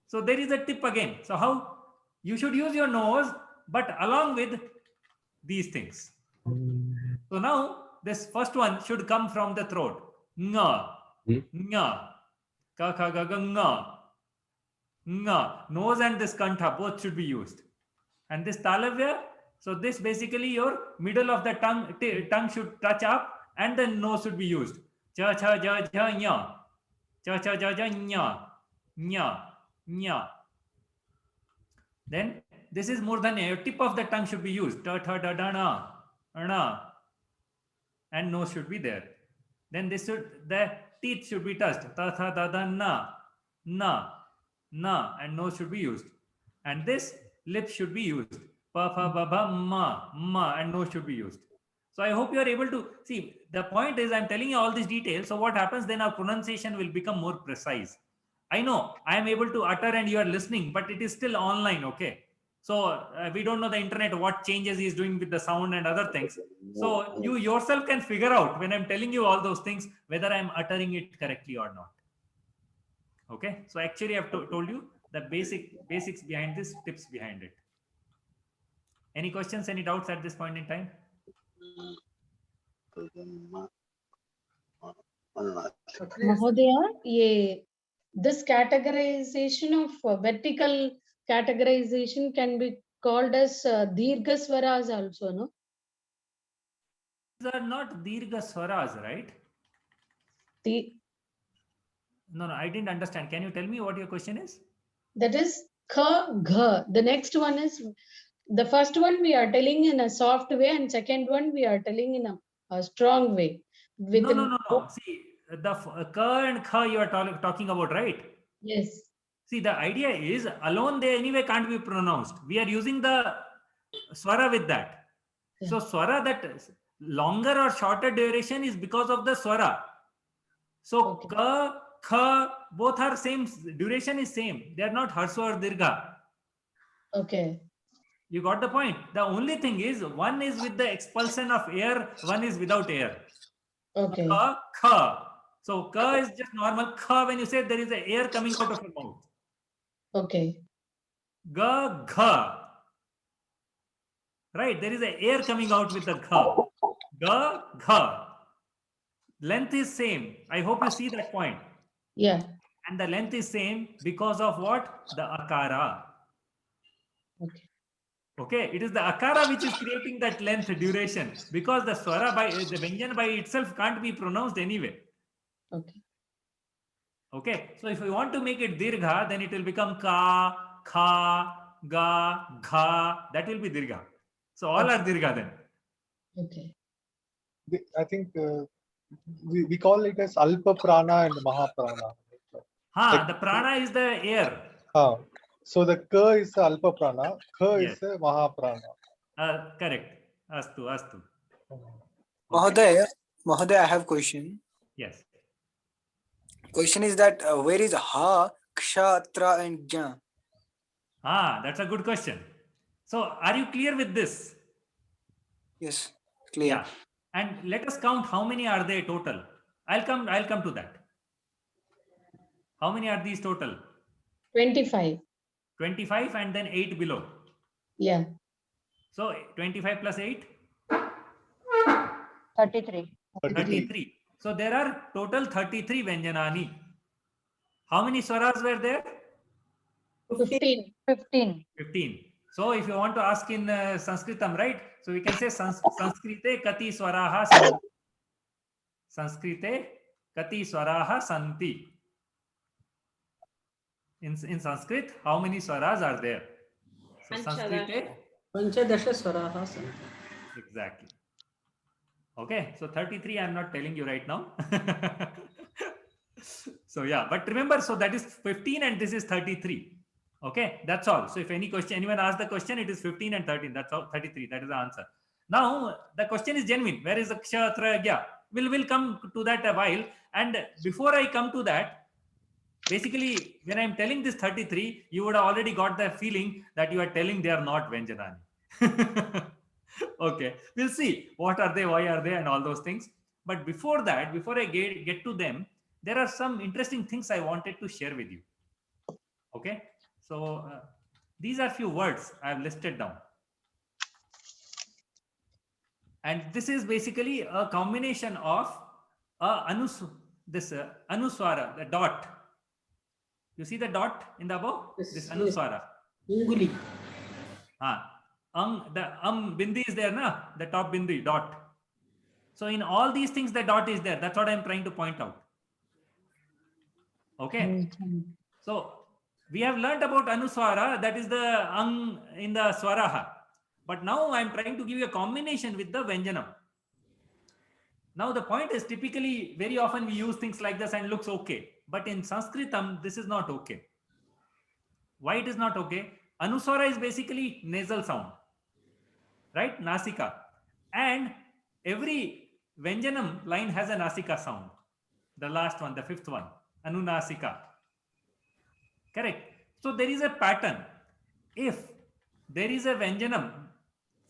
So there is a tip again. So how you should use your nose, but along with these things. So now this first one should come from the throat. Nga, nga, ka ka ga ga nga, nga. Nose and this kantha both should be used. And this talavya, so this basically your middle of the tongue should touch up and the nose should be used. Cha cha ja ja nya, cha cha ja ja nya, nya, nya. Then this is murdhanya. Your tip of the tongue should be used. Ta tha da da na, na, and nose should be there. Then the teeth should be touched. Ta tha da da na, na, and nose should be used. And this lips should be used. Pa, fa, ba, ba, ma, and nose should be used. So I hope you are able to see. The point is, I'm telling you all these details. So what happens then? Our pronunciation will become more precise. I know I am able to utter and you are listening, but it is still online. Okay. So we don't know the internet, what changes he is doing with the sound and other things. So you yourself can figure out when I'm telling you all those things, whether I'm uttering it correctly or not. Okay. So actually I've told you the basics behind this, tips behind it. Any questions, any doubts at this point in time? Mahodaya, this categorization of vertical categorization can be called as Dirgha Swaras also, no? These are not Dirgha Swaras, right? No, I didn't understand. Can you tell me what your question is? That is Kha, Gha. The next one is, the first one we are telling in a soft way, and second one we are telling in a strong way. No. See, the Ka and Kha you are talking about, right? Yes. See, the idea is alone they anyway can't be pronounced. We are using the swara with that. Yeah. So swara, that longer or shorter duration is because of the swara. So Okay. Ka, Kha, both are same, duration is same. They are not Harsva or Dirgha. Okay. You got the point. The only thing is one is with the expulsion of air, one is without air. Okay. Ka, Kha. So Ka is just normal. Kha, when you say there is a air coming out of your mouth. Okay. Ga, Gha. Right, there is a air coming out with the Gha. Ga, Gha. Length is same. I hope you see that point. Yeah. And the length is same because of what? The akara. Okay. Okay, it is the akara which is creating that length duration, because the swara by the vyanjana by itself can't be pronounced anyway. Okay. Okay, so if we want to make it dirgha, then it will become ka, kha, ga, gha. That will be dirgha. So all are dirgha then. Okay. I think we call it as Alpa Prana and Mahaprana. The prana is the air. So the Ka is the Alpa Prana, Kha Yes. is the Mahaprana. Correct. Astu. Mahodaya, I have question. Yes. Question is that where is Ha, Ksha, and Jna? That's a good question. So are you clear with this? Yes, clear. Yeah. And let us count how many are there total. I'll come to that. How many are these total? 25. 25 and then 8 below. Yeah. So 25 plus 8? 33. 33. So there are total 33 Vyanjanani. How many swaras were there? 15. 15. So if you want to ask in Sanskritam, right? So we can say Sanskrite kati swaraha santi. Sanskrite kati swaraha santi. In Sanskrit, how many swaras are there? So Sanskrite. Panchadasha Swaraha Santi. Exactly. Okay, so 33 I'm not telling you right now. So yeah, but remember, so that is 15 and this is 33. Okay, that's all. So if anyone asks the question, it is 15 and 13. That's all, 33. That is the answer. Now the question is genuine. Where is the Ksha, Gya? We'll come to that a while. And before I come to that, basically, when I'm telling this 33, you would have already got the feeling that you are telling they are not Vyanjanani. Okay, we'll see what are they, why are they, and all those things. But before that, before I get to them, there are some interesting things I wanted to share with you. Okay, so these are few words I have listed down. And this is basically a combination of anuswara, the dot. You see the dot in the above? Yes, This yes. anuswara. Unguli. The bindi is there, na? The top bindi, dot. So in all these things, the dot is there. That's what I'm trying to point out. Okay. So we have learned about anuswara, that is the ang in the swaraha. But now I'm trying to give you a combination with the vyanjanam. Now the point is, typically very often we use things like this and looks okay. But in Sanskritam, this is not okay. Why it is not okay? Anuswara is basically nasal sound, right? Nasika. And every Vyanjanam line has a Nasika sound. The last one, the fifth one, Anunasika. Correct. So there is a pattern. If there is a Vyanjanam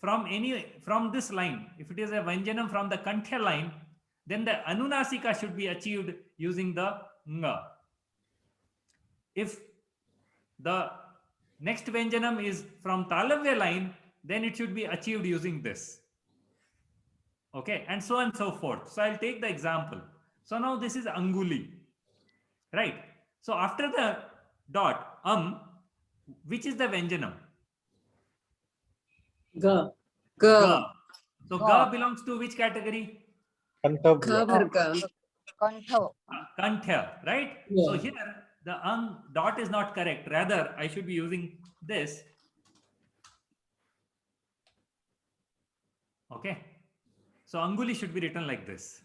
from this line, if it is a Vyanjanam from the Kanthya line, then the Anunasika should be achieved using the nga. If the next Vyanjanam is from Talavya line, then it should be achieved using this. Okay, and so on and so forth. So I'll take the example. So now this is Anguli, right? So after the dot, which is the Vyanjanam? Ga. Ga. Ga. So ga belongs to which category? Ga varga. Kanthya, right? Yeah. So here the dot is not correct. Rather, I should be using this. Okay. So Anguli should be written like this.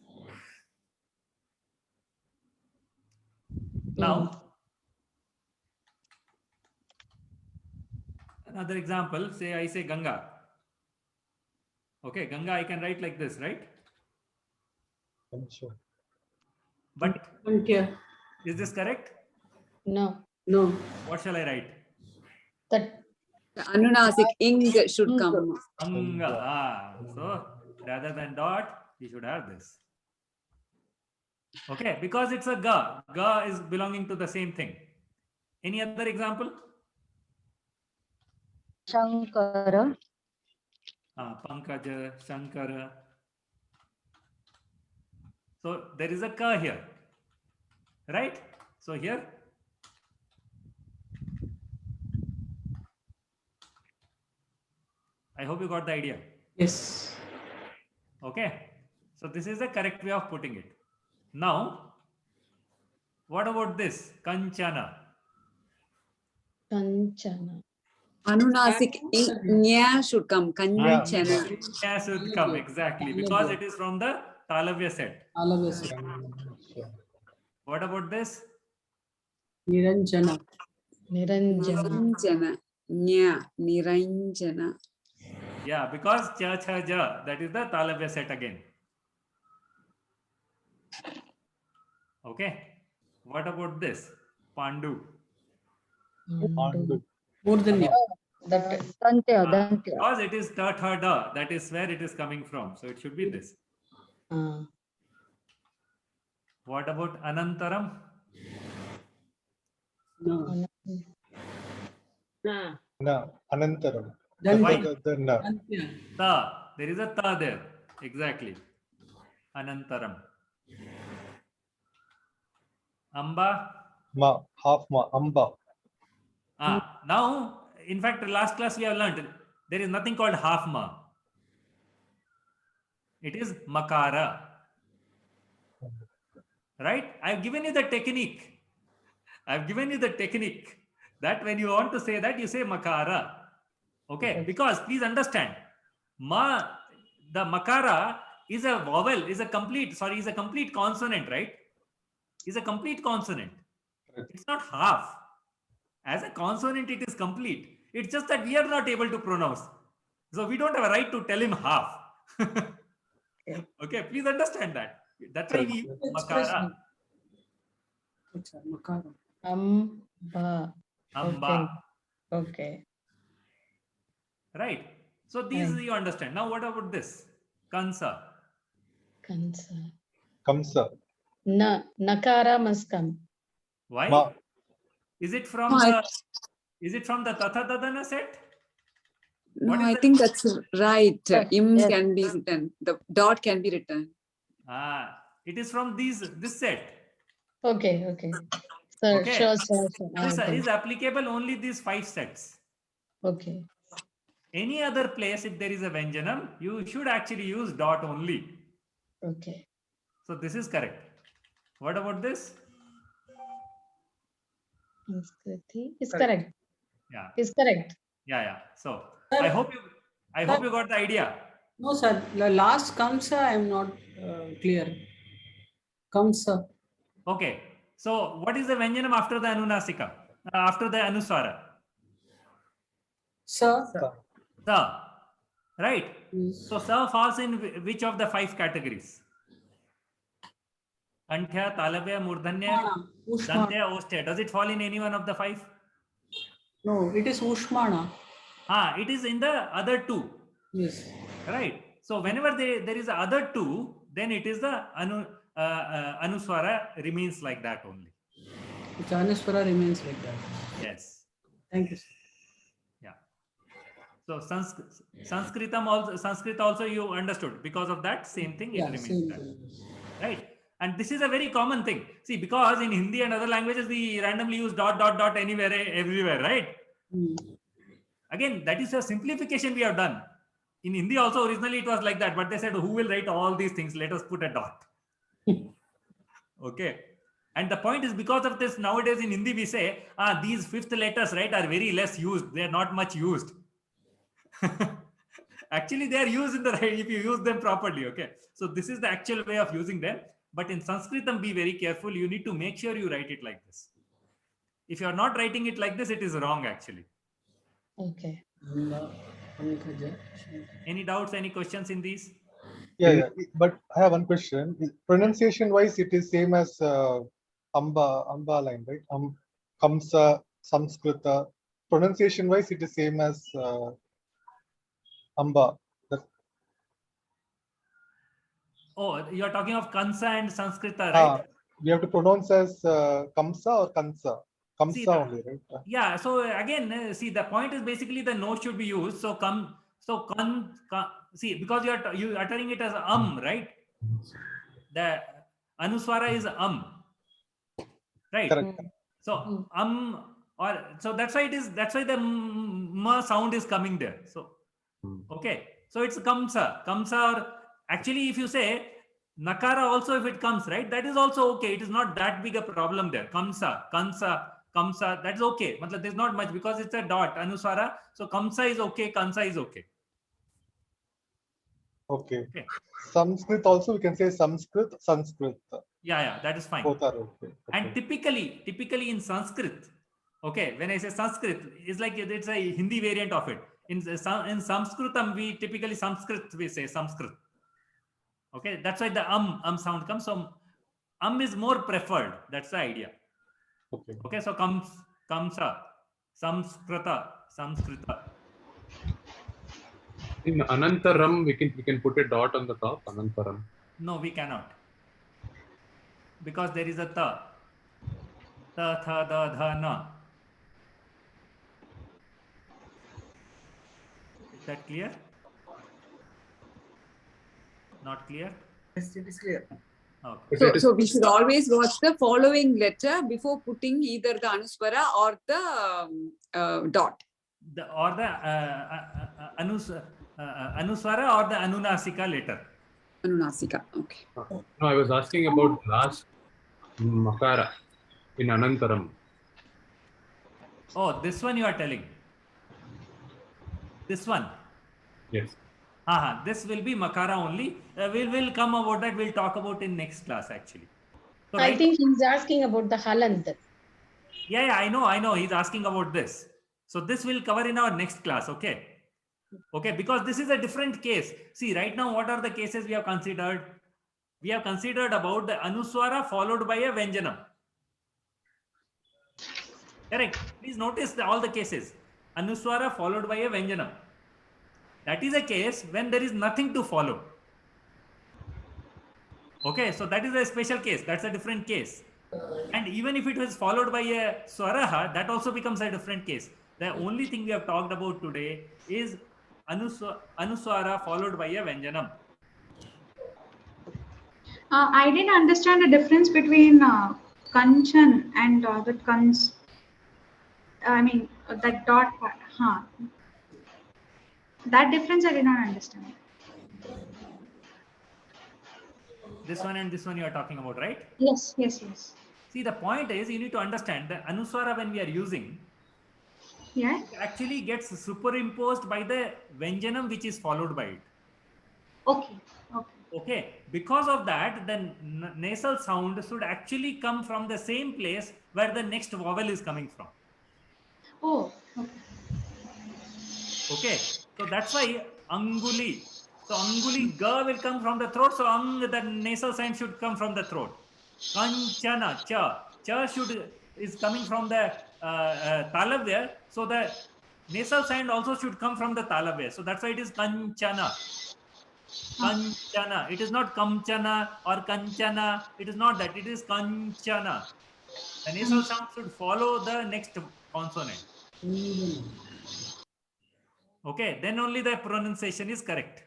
Now, another example, say I say Ganga. Okay, Ganga I can write like this, right? I'm sure. But is this correct? No. No. What shall I write? That The Anunasik ing should come. Anga. So rather than dot, you should have this. Okay, because it's a ga. Ga is belonging to the same thing. Any other example? Shankara. Pankaja, Shankara. So there is a ka here, right? So here, I hope you got the idea. Yes. Okay, so this is the correct way of putting it. Now, what about this? Kanchana. Kanchana. Anunasik nya should come. Kanchana. Nya should come, exactly, because it is from the Talavya set. Talavya set. What about this? Niranjana. Niranjana. Nya. Niranjana. Yeah, because cha cha ja, that is the Talavya set again. Okay. What about this? Pandu. Pandu. Murdanya. Because it is ta tha da, that is where it is coming from. So it should be this. What about Anantaram? No. Na. Anantaram. Why? Na. Ta. There is a ta there. Exactly. Anantaram. Amba. Ma. Half ma. Amba. Now, in fact, last class we have learned there is nothing called half ma. It is makara. Right? I've given you the technique. I've given you the technique that when you want to say that, you say makara. Okay? Because please understand, the makara is a vowel, is a complete consonant, right? Is a complete consonant. It's not half. As a consonant, it is complete. It's just that we are not able to pronounce. So we don't have a right to tell him half. Okay, please understand that. That's why we use makara. Makara. Amba. Amba. Okay. Right. So these you understand. Now what about this? Kansa. Kamsa. Nakara must come. Why? Ma. Is it from the Tatha Dadana set? No, I think that's right. Im can be written. The dot can be written. It is from this set. Okay. Okay. This is applicable only these 5 sets. Okay. Any other place, if there is a Vyanjanam, you should actually use dot only. Okay. So this is correct. What about this? Sanskriti is correct. Yeah. Is correct. Yeah. So I hope you got the idea. No, sir. The last Kamsa, I am not clear. Kamsa. Okay. So what is the Vyanjanam after the Anunasika? After the Anuswara? Sa. Sa. Right? Yes. So sa falls in which of the 5 categories? Kanthya, Talavya, Murdhanya, Ushmana. Dantya, Ostya. Does it fall in any one of the 5? No, it is Ushmana. It is in the other 2. Yes. Right? So whenever there is other 2, then it is the Anuswara remains like that only. The Anuswara remains like that. Yes. Thank you, sir. Yeah. So Sanskrit also you understood. Because of that same thing, it remains same that. thing. Right? And this is a very common thing. See, because in Hindi and other languages, we randomly use ... anywhere, everywhere, right? Again, that is a simplification we have done. In Hindi also, originally it was like that, but they said, who will write all these things? Let us put a dot. Okay. And the point is, because of this, nowadays in Hindi, we say, these 5th letters, right, are very less used. They are not much used. Actually, they are used in the right if you use them properly. Okay. So this is the actual way of using them. But in Sanskritam, be very careful. You need to make sure you write it like this. If you are not writing it like this, it is wrong actually. Okay. Any doubts, any questions in these? Yeah. But I have one question. Pronunciation wise, it is same as Amba line, right? Kamsa, Samskrita. Pronunciation wise, it is same as Amba. Oh, you are talking of Kansa and Sanskrita, right? We have to pronounce as Kamsa or Kansa. Kamsa only, right? Yeah. So again, see, the point is basically the note should be used. So see, because you are uttering it as right? The Anuswara is right? Correct. So or so that's why the ma sound is coming there. So okay, so it's kamsa or actually if you say nakara also, if it comes, right, that is also okay. It is not that big a problem there. Kamsa, that is okay. There's not much because it's a dot anuswara. So kamsa is okay, kansa is okay. Okay. Sanskrit also we can say Sanskrit. Yeah, that is fine. Both are okay. And typically in Sanskrit, okay, when I say Sanskrit, it's like it's a Hindi variant of it. In Sanskritam, we typically say Sanskrit. Okay, that's why the sound comes. So is more preferred. That's the idea. Okay, so kamsa, Samskrita. In Anantaram, we can put a dot on the top. Anantaram. No, we cannot, because there is a ta, tha, da, dha, na. Is that clear? Not clear? Yes, it is clear. Okay. So we should always watch the following letter before putting either the Anuswara or the dot. Or the Anuswara or the Anunasika letter. Anunasika, okay. No, I was asking about the last makara in Anantaram. Oh, this one you are telling. This one. Yes. This will be makara only. We'll come about that. We'll talk about in next class actually. So, I think he's asking about the halant. Yeah, I know. He's asking about this. So this will cover in our next class. Okay. Okay, because this is a different case. See, right now, what are the cases we have considered? We have considered about the Anuswara followed by a Vyanjanam. Correct. Please notice all the cases. Anuswara followed by a Vyanjanam. That is a case when there is nothing to follow. Okay, so that is a special case. That's a different case. And even if it was followed by a Swaraha, that also becomes a different case. The only thing we have talked about today is Anuswara followed by a Vyanjanam. I didn't understand the difference between Kanchan and the Kans. I mean, that dot. That difference I did not understand. This one and this one you are talking about, right? Yes. See, the point is you need to understand the Anuswara when we are using, it actually gets superimposed by the Vyanjanam which is followed by it. Okay. Because of that, the nasal sound should actually come from the same place where the next vowel is coming from. Oh, okay. Okay, so that's why anguli. So anguli ga will come from the throat. So the nasal sign should come from the throat. Kanchana cha is coming from the talavya. So the nasal sound also should come from the talavya. So that's why it is kanchana. Kanchana. It is not kamchana or kanchana. It is not that. It is kanchana. The nasal sound should follow the next consonant. Okay, then only the pronunciation is correct.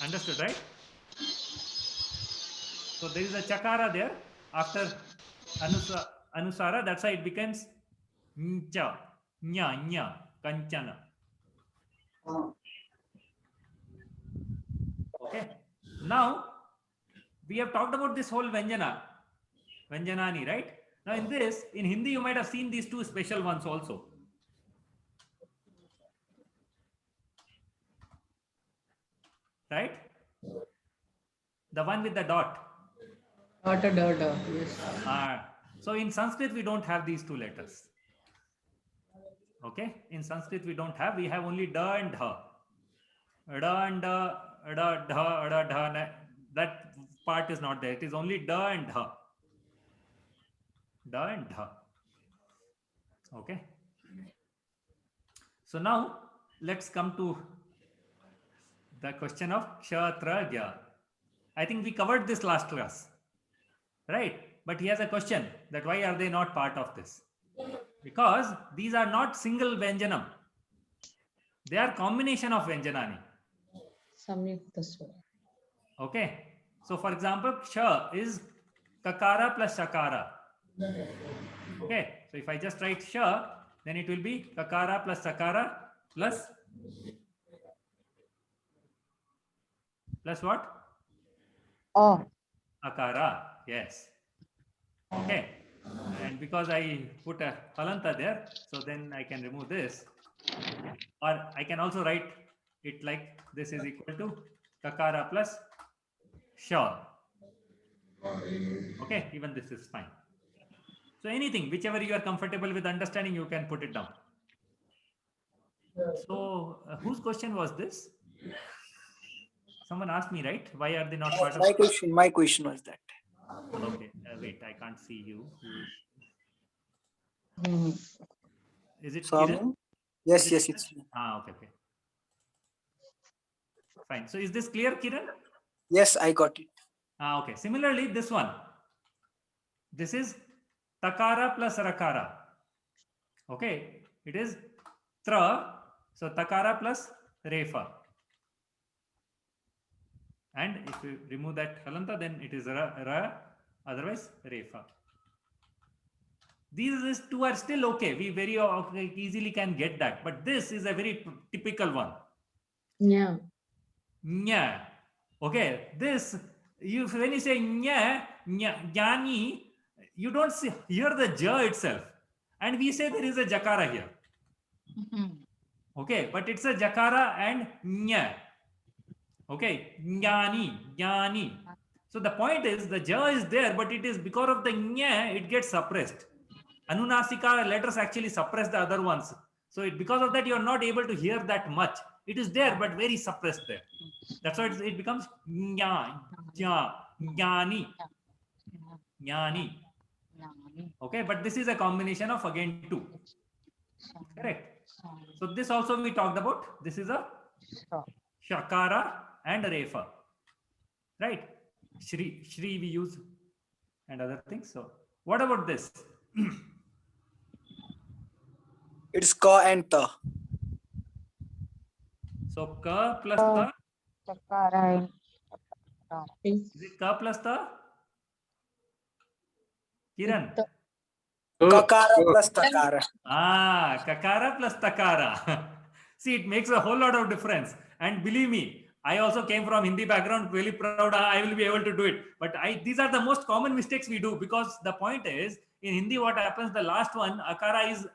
Understood, right? So there is a chakara there after anusara. That's why it becomes ncha, nya, kanchana. Okay. Now we have talked about this whole Vyanjanani, right? Now in this, in Hindi, you might have seen these two special ones also. Right? The one with the dot. Yes. So in Sanskrit, we don't have these two letters. Okay? In Sanskrit, we have only da and dha. Da and da, da, dha, da, dha. That part is not there. It is only da and dha. Da and dha. Okay? So now, let's come to the question of kshatra gya. I think we covered this last class, right? But he has a question that why are they not part of this? Because these are not single Vyanjanam. They are combination of Vyanjanani. Okay. So for example, ksha is kakara plus shakara. Okay. So if I just write ksha, then it will be kakara plus shakara plus what? Oh. Akara. Yes. Okay. And because I put a halanta there, so then I can remove this. Or I can also write it like this is equal to kakara plus sha. Okay, even this is fine. So anything, whichever you are comfortable with understanding, you can put it down. So whose question was this? Someone asked me, right? Why are they not part of My question was that. Okay, wait, I can't see you. Is it Swami? Kiran? Yes, it's me. Okay. Fine. So is this clear, Kiran? Yes, I got it. Okay. Similarly, this one. This is takara plus rakara. Okay. It is tra. So takara plus refa. And if you remove that halanta, then it is ra, otherwise refa. These two are still okay. We very easily can get that. But this is a very typical one. Yeah. Nya. Okay. This, when you say nya, jnani, you don't hear the ja itself. And we say there is a jakara here. Okay. But it's a jakara and nya. Okay. Jnani. So the point is the ja is there, but it is because of the nya, it gets suppressed. Anunasika letters actually suppress the other ones. So because of that, you are not able to hear that much. It is there, but very suppressed there. That's why it becomes jnani. Okay, but this is a combination of again two. Correct. So this also we talked about. This is a shakara and refa. Right. Shri we use and other things. So what about this? It's ka and ta. So ka plus ta. Chakara. Is it ka plus ta? Kiran. Kakara plus takara. Kakara plus takara. See, it makes a whole lot of difference. And believe me, I also came from Hindi background, really proud I will be able to do it. But these are the most common mistakes we do, because the point is, in Hindi what happens, the last one, akara, is,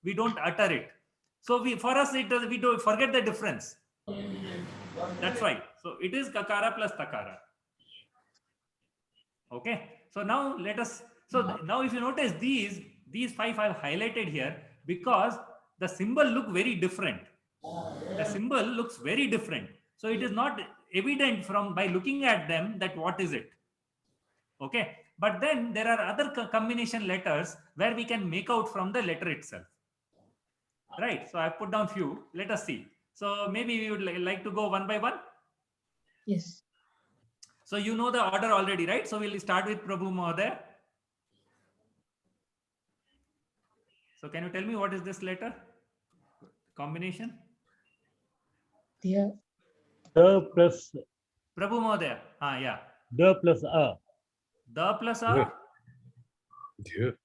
we don't utter it. So for us, we don't forget the difference. That's why. So it is kakara plus takara. Okay. So now let us, now if you notice these these 5 I've highlighted here because the symbol look very different. The symbol looks very different. So it is not evident from by looking at them that what is it. Okay. But then there are other combination letters where we can make out from the letter itself. Right. So I put down few. Let us see. So maybe we would like to go one by one. Yes. So you know the order already, right? So we'll start with Prabhu Mahodaya. So can you tell me what is this letter combination? Yeah. The plus Prabhu Mahodaya. Yeah. the plus a. The plus a. Dear.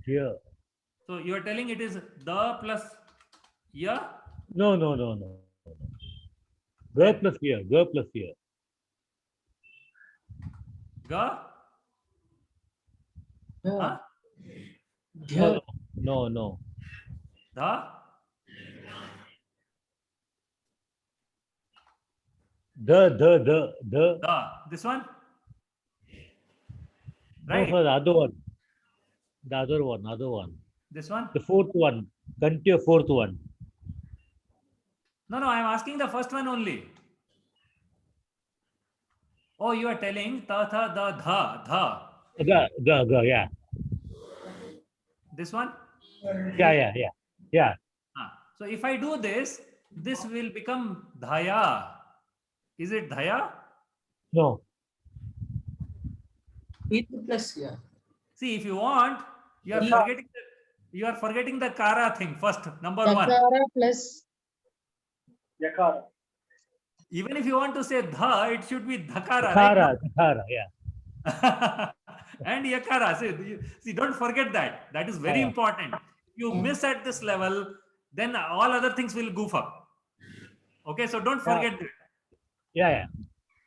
Dear. So you are telling it is the plus ya? No. G plus here. G plus here. Ga? Huh? No. The? The. This one? No, Right. sir, the other one. The other one. This one? The fourth one. Continue fourth one. No, I'm asking the first one only. Oh, you are telling ta, tha, the, dha. The, yeah. This one? Yeah. So if I do this will become dhaya. Is it dhaya? No. It plus yeah. See, if you want, you are forgetting the kara thing first, number one. Yakara plus Yakara. Even if you want to say dha, it should be dhakara, right? Dhakara, yeah. And yakara. See, don't forget that. That is very important. If you miss at this level, then all other things will goof up. Okay, so don't forget that. Yeah.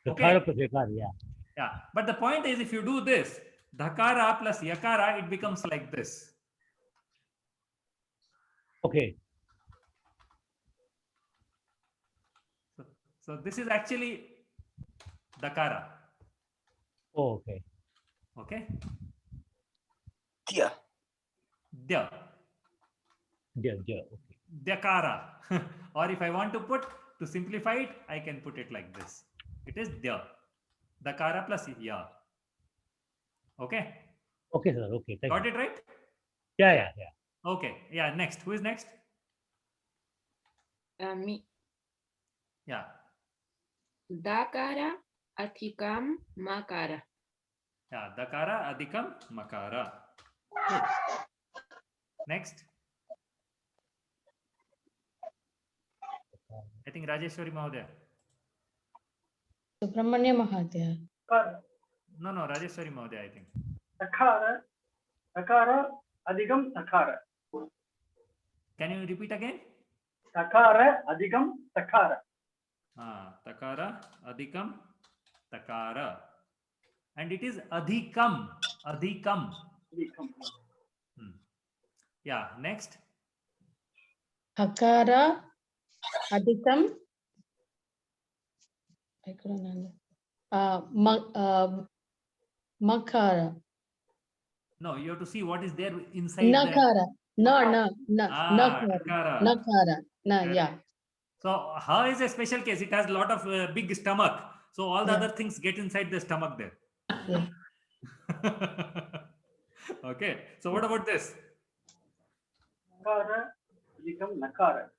Okay. Dhakara plus yakara, yeah. Yeah, but the point is, if you do this, dhakara plus yakara, it becomes like this. Okay. So this is actually dakara. Oh, okay. Okay. Dya. Dya. Okay. Dakara. Or if I want to simplify it, I can put it like this. It is dya. Dakara plus ya. Okay. Okay, sir. Okay. Thank Got you. it right? Yeah. Okay. Yeah. Next. Who is next? Me. Yeah. Dakara athikam makara. Yeah. Dakara adhikam makara. Good. Next. I think Rajeshwari Mahodaya. Subramanya Mahathya. No, Rajeshwari Mahodaya, I think. Takara adhikam takara. Can you repeat again? Takara adhikam takara. Takara adhikam takara. And it is adhikam. Yeah, next. Hakara adhikam. I couldn't understand. Makara. No, you have to see what is there inside. Nakara. No. Nakara. Nakara. Yeah. So ha is a special case. It has a lot of big stomach. So all the other things get inside the stomach there. Yeah. Okay. So what about this? Nakara adhikam nakara.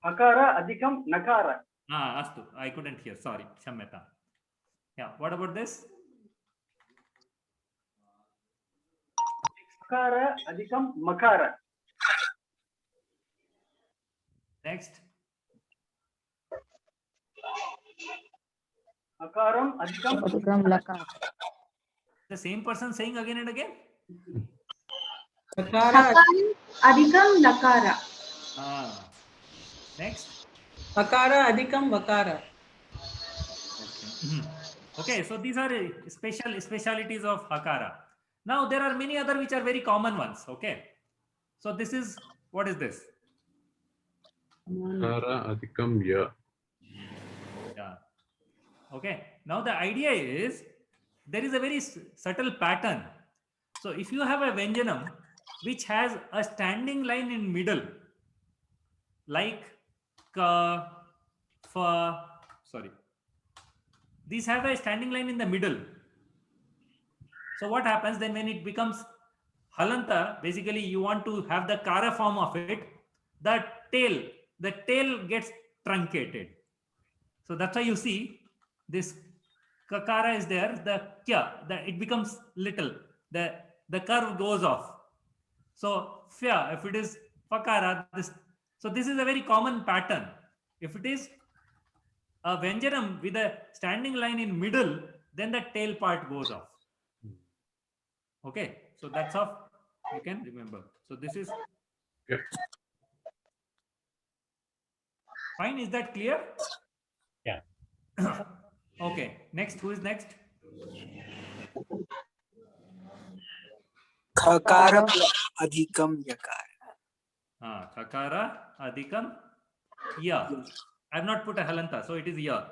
Hakara adhikam nakara. Astu. I couldn't hear. Sorry. Shamyata. Yeah. What about this? Makara adhikam makara. Next. Akaram adhikam lakara. The same person saying again and again? Hakaram adhikam lakara. Next. Akara adhikam vakara. Okay, so these are specialities of Hakara. Now there are many other which are very common ones. Okay, so this is, what is this? Hara adhikam ya. Yeah. Okay. Now the idea is there is a very subtle pattern. So if you have a Vyanjanam which has a standing line in middle, like ka, fa, sorry, these have a standing line in the middle. So what happens then when it becomes halanta? Basically, you want to have the kara form of it. The tail gets truncated. So that's why you see this kakara is there. The kya, it becomes little. The curve goes off. So fya, if it is fakara, this is a very common pattern. If it is a Vyanjanam with a standing line in middle, then the tail part goes off. Okay, so that's how you can remember. So this is fine. Is that clear? Yeah. Okay. Next, who is next? Khakara adhikam yakara. Kakara adhikam ya. I have not put a halanta, so it is ya.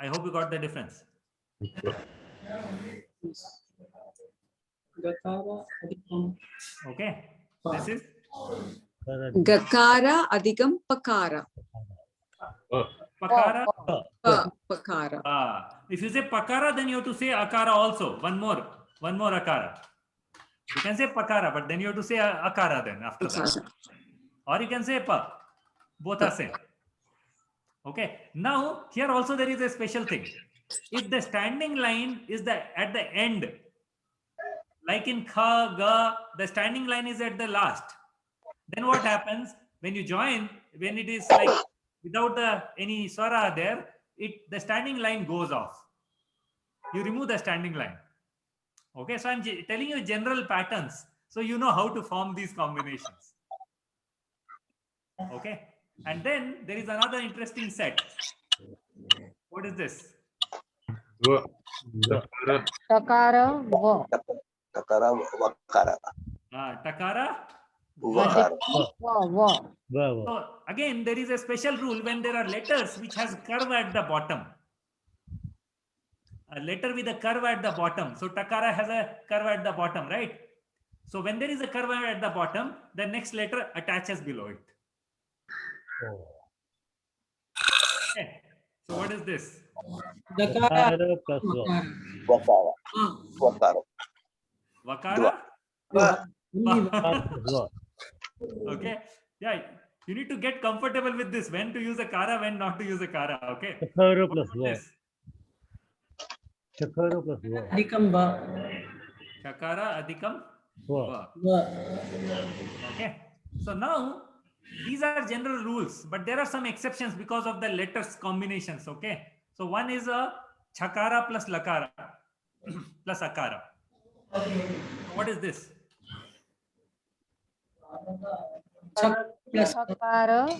I hope you got the difference. Okay. This is Gakara adhikam pakara. pakara. Pakara. If you say pakara, then you have to say akara also. One more akara. You can say pakara, but then you have to say akara then after that. Or you can say pa. Both are same. Okay. Now here also there is a special thing. If the standing line is at the end, like in kha, ga, the standing line is at the last. Then what happens when you join? When it is like without any swara there, the standing line goes off. You remove the standing line. Okay, so I'm telling you general patterns, so you know how to form these combinations. Okay, and then there is another interesting set. What is this? Takara, va. Takara, vakara. Takara, Va. So again, there is a special rule when there are letters which has curve at the bottom. A letter with a curve at the bottom. So takara has a curve at the bottom, right? So when there is a curve at the bottom, the next letter attaches below it. Okay. So what is this? Vakara plus Vakara. Vakara. Vakara? Okay. Yeah. You need to get comfortable with this. When to use a kara, when not to use a kara. Okay. Chakara plus va. Chakara plus va. Adhikam va. Chakara adhikam Va. va. Okay. So now these are general rules, but there are some exceptions because of the letters combinations. Okay. So one is a chakara plus lakara plus akara. What is this? Chakara,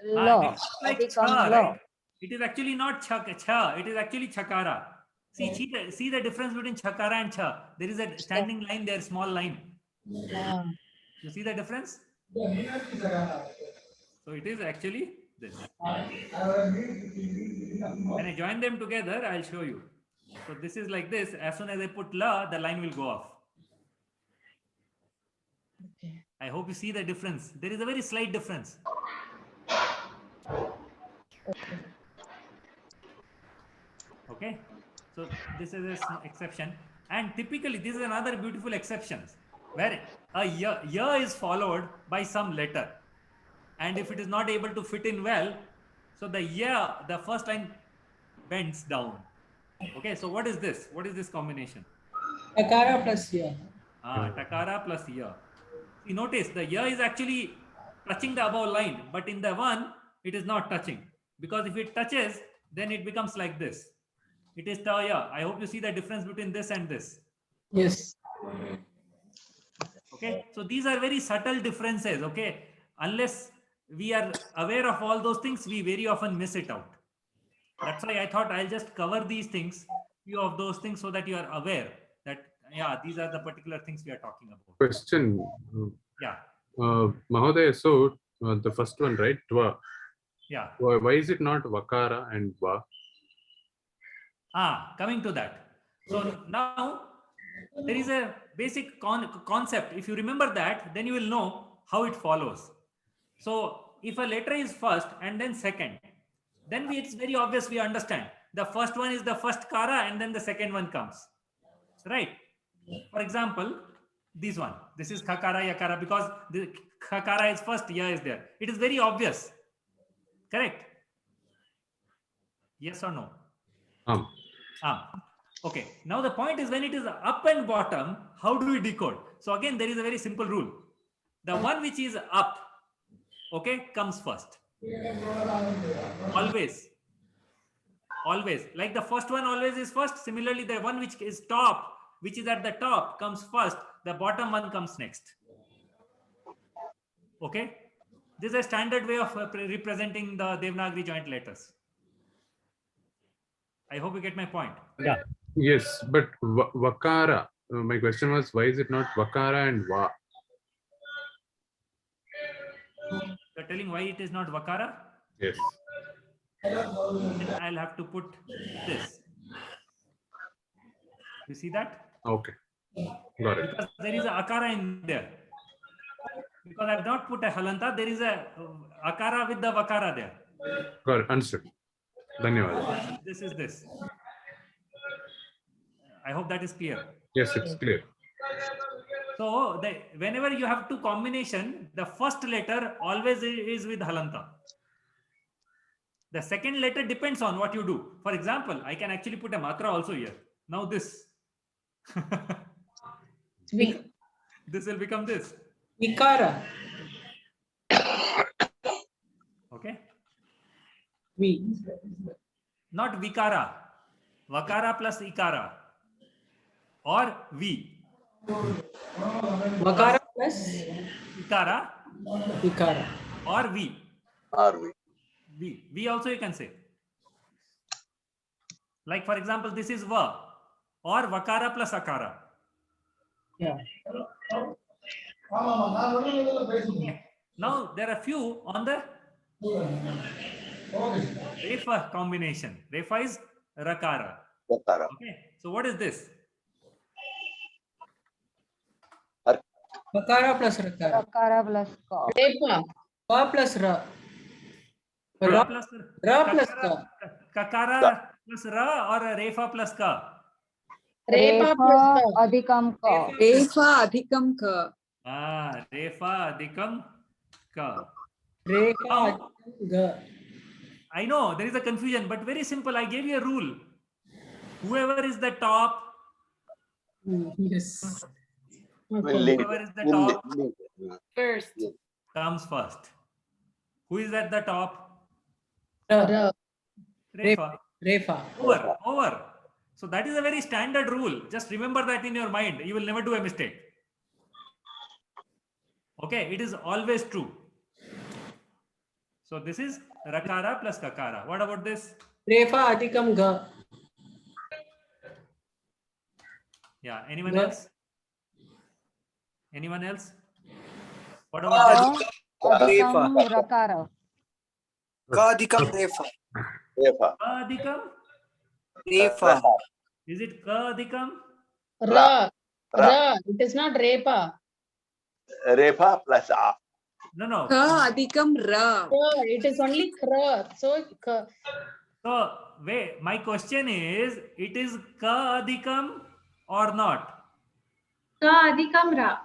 law. It's like cha, right? It is actually not cha. It is actually chakara. See the difference between chakara and cha. There is a standing line there, small line. You see the difference? So it is actually this. When I join them together, I'll show you. So this is like this. As soon as I put la, the line will go off. Okay. I hope you see the difference. There is a very slight difference. Okay. So this is an exception. And typically, this is another beautiful exception where a ya is followed by some letter. And if it is not able to fit in well, so the first line bends down. Okay, so what is this? What is this combination? Takara plus ya. Takara plus ya. See, notice the ya is actually touching the above line, but in the one, it is not touching. Because if it touches, then it becomes like this. It is ta ya. I hope you see the difference between this and this. Yes. Okay, so these are very subtle differences. Okay, unless we are aware of all those things, we very often miss it out. That's why I thought I'll just cover these things, few of those things, so that you are aware that these are the particular things we are talking about. Question. Yeah. Mahodaya, so the first one, right? Dva. Yeah. Why is it not vakara and va? Coming to that. So now there is a basic concept. If you remember that, then you will know how it follows. So if a letter is first and then second, then it's very obvious, we understand. The first one is the first kara and then the second one comes. Right? For example, this one. This is khakara, yakara, because the khakara is first, ya is there. It is very obvious. Correct? Yes or no? Okay. Now the point is, when it is up and bottom, how do we decode? So again, there is a very simple rule. The one which is up, okay, comes first. Always. Always. Like the first one always is first. Similarly, the one which is top, which is at the top, comes first. The bottom one comes next. Okay. This is a standard way of representing the Devanagari joint letters. I hope you get my point. Yeah. Yes, but Vakara. My question was, why is it not Vakara and Va? You're telling why it is not Vakara? Yes. Then I'll have to put this. You see that? Okay. Got it. Because there is a akara in there. Because I've not put a halanta, there is a akara with the vakara there. Got it. Understood. Dhanyawad. This is this. I hope that is clear. Yes, it's clear. So whenever you have two combination, the first letter always is with halanta. The second letter depends on what you do. For example, I can actually put a matra also here. Now this. This will become this. Ikara. Okay. V. Not vikara. Vakara plus ikara. Or V. Vakara plus Ikara. Ikara. Or V. V also you can say. Like for example, this is Va. Or Vakara plus Akara. Yeah. Now there are few on the Refa combination. Refa is Rakara. Okay. So what is this? Vakara plus Rakara. Rakara plus Ka. Repa. Pa plus Ra. Ra plus Ka. Kakara plus Ra or Refa plus Ka? Repa plus Refa Ka. adhikam Ka. Refa adhikam ka. Refa adhikam Ka. Reka. Ga. I know there is a confusion, but very simple. I gave you a rule. Whoever is the top, Yes. whoever is the top First. comes first. Who is at the top? Ra. Refa. Refa. Over. So that is a very standard rule. Just remember that in your mind. You will never do a mistake. Okay, it is always true. So this is Rakara plus Kakara. What about this? Refa adhikam Ga. Yeah, anyone Ga. else? Anyone else? What about this? Adhikam Rakara. Kadikam Refa. Ka adhikam? Refa. Is it Ka adhikam? Ra. Ra. It is not Repa. Refa plus A. No. Ka adhikam ra. It is only Kra. So wait, my question is, it is Ka adhikam or not? Ka adhikam Ra.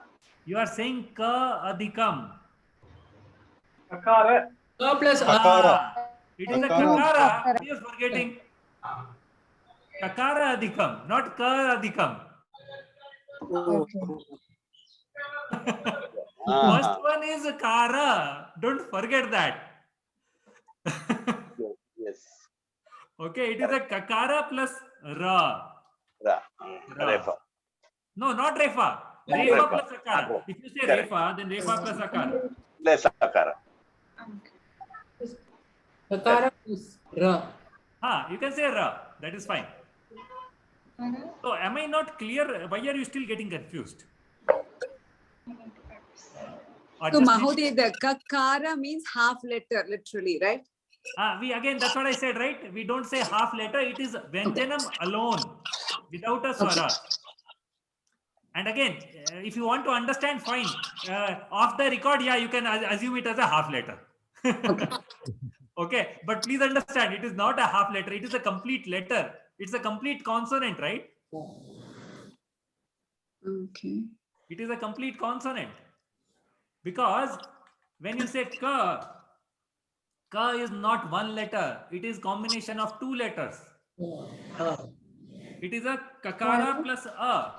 You are saying Ka adhikam. Ka plus A. Kakara. It is a Kakara. Kakara. You are forgetting. Kakara adhikam, not Ka adhikam. First one is Kara. Don't forget that. Yes. Okay, it is a Kakara plus Ra. Refa. No, not Refa. Refa plus Akara. If you say Refa, then Refa plus Akara. Less Akara. Kakara plus Ra. You can say Ra. That is fine. So, am I not clear? Why are you still getting confused? Or So just Mahodaya, the kakara means half letter, literally, right? Again, that's what I said, right? We don't say half letter. It is Vyanjanam alone, without a swara. And again, if you want to understand, fine. Off the record, yeah, you can assume it as a half letter. Okay, but please understand, it is not a half letter. It is a complete letter. It's a complete consonant, right? Okay. It is a complete consonant. Because when you say ka is not one letter. It is combination of two letters. It is a kakara plus a.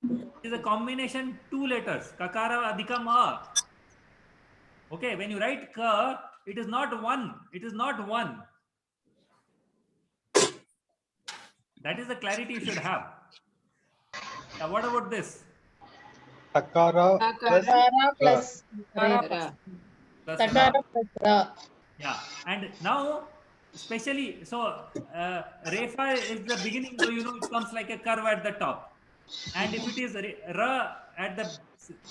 It is a combination two letters. Kakara adhikam a. Okay, when you write ka, it is not one. It is not one. That is the clarity you should have. Now, what about this? Takara plus Takara ra. plus Takara ra. plus ra. Yeah, and now especially refa is the beginning, so you know it comes like a curve at the top, and if it is ra at the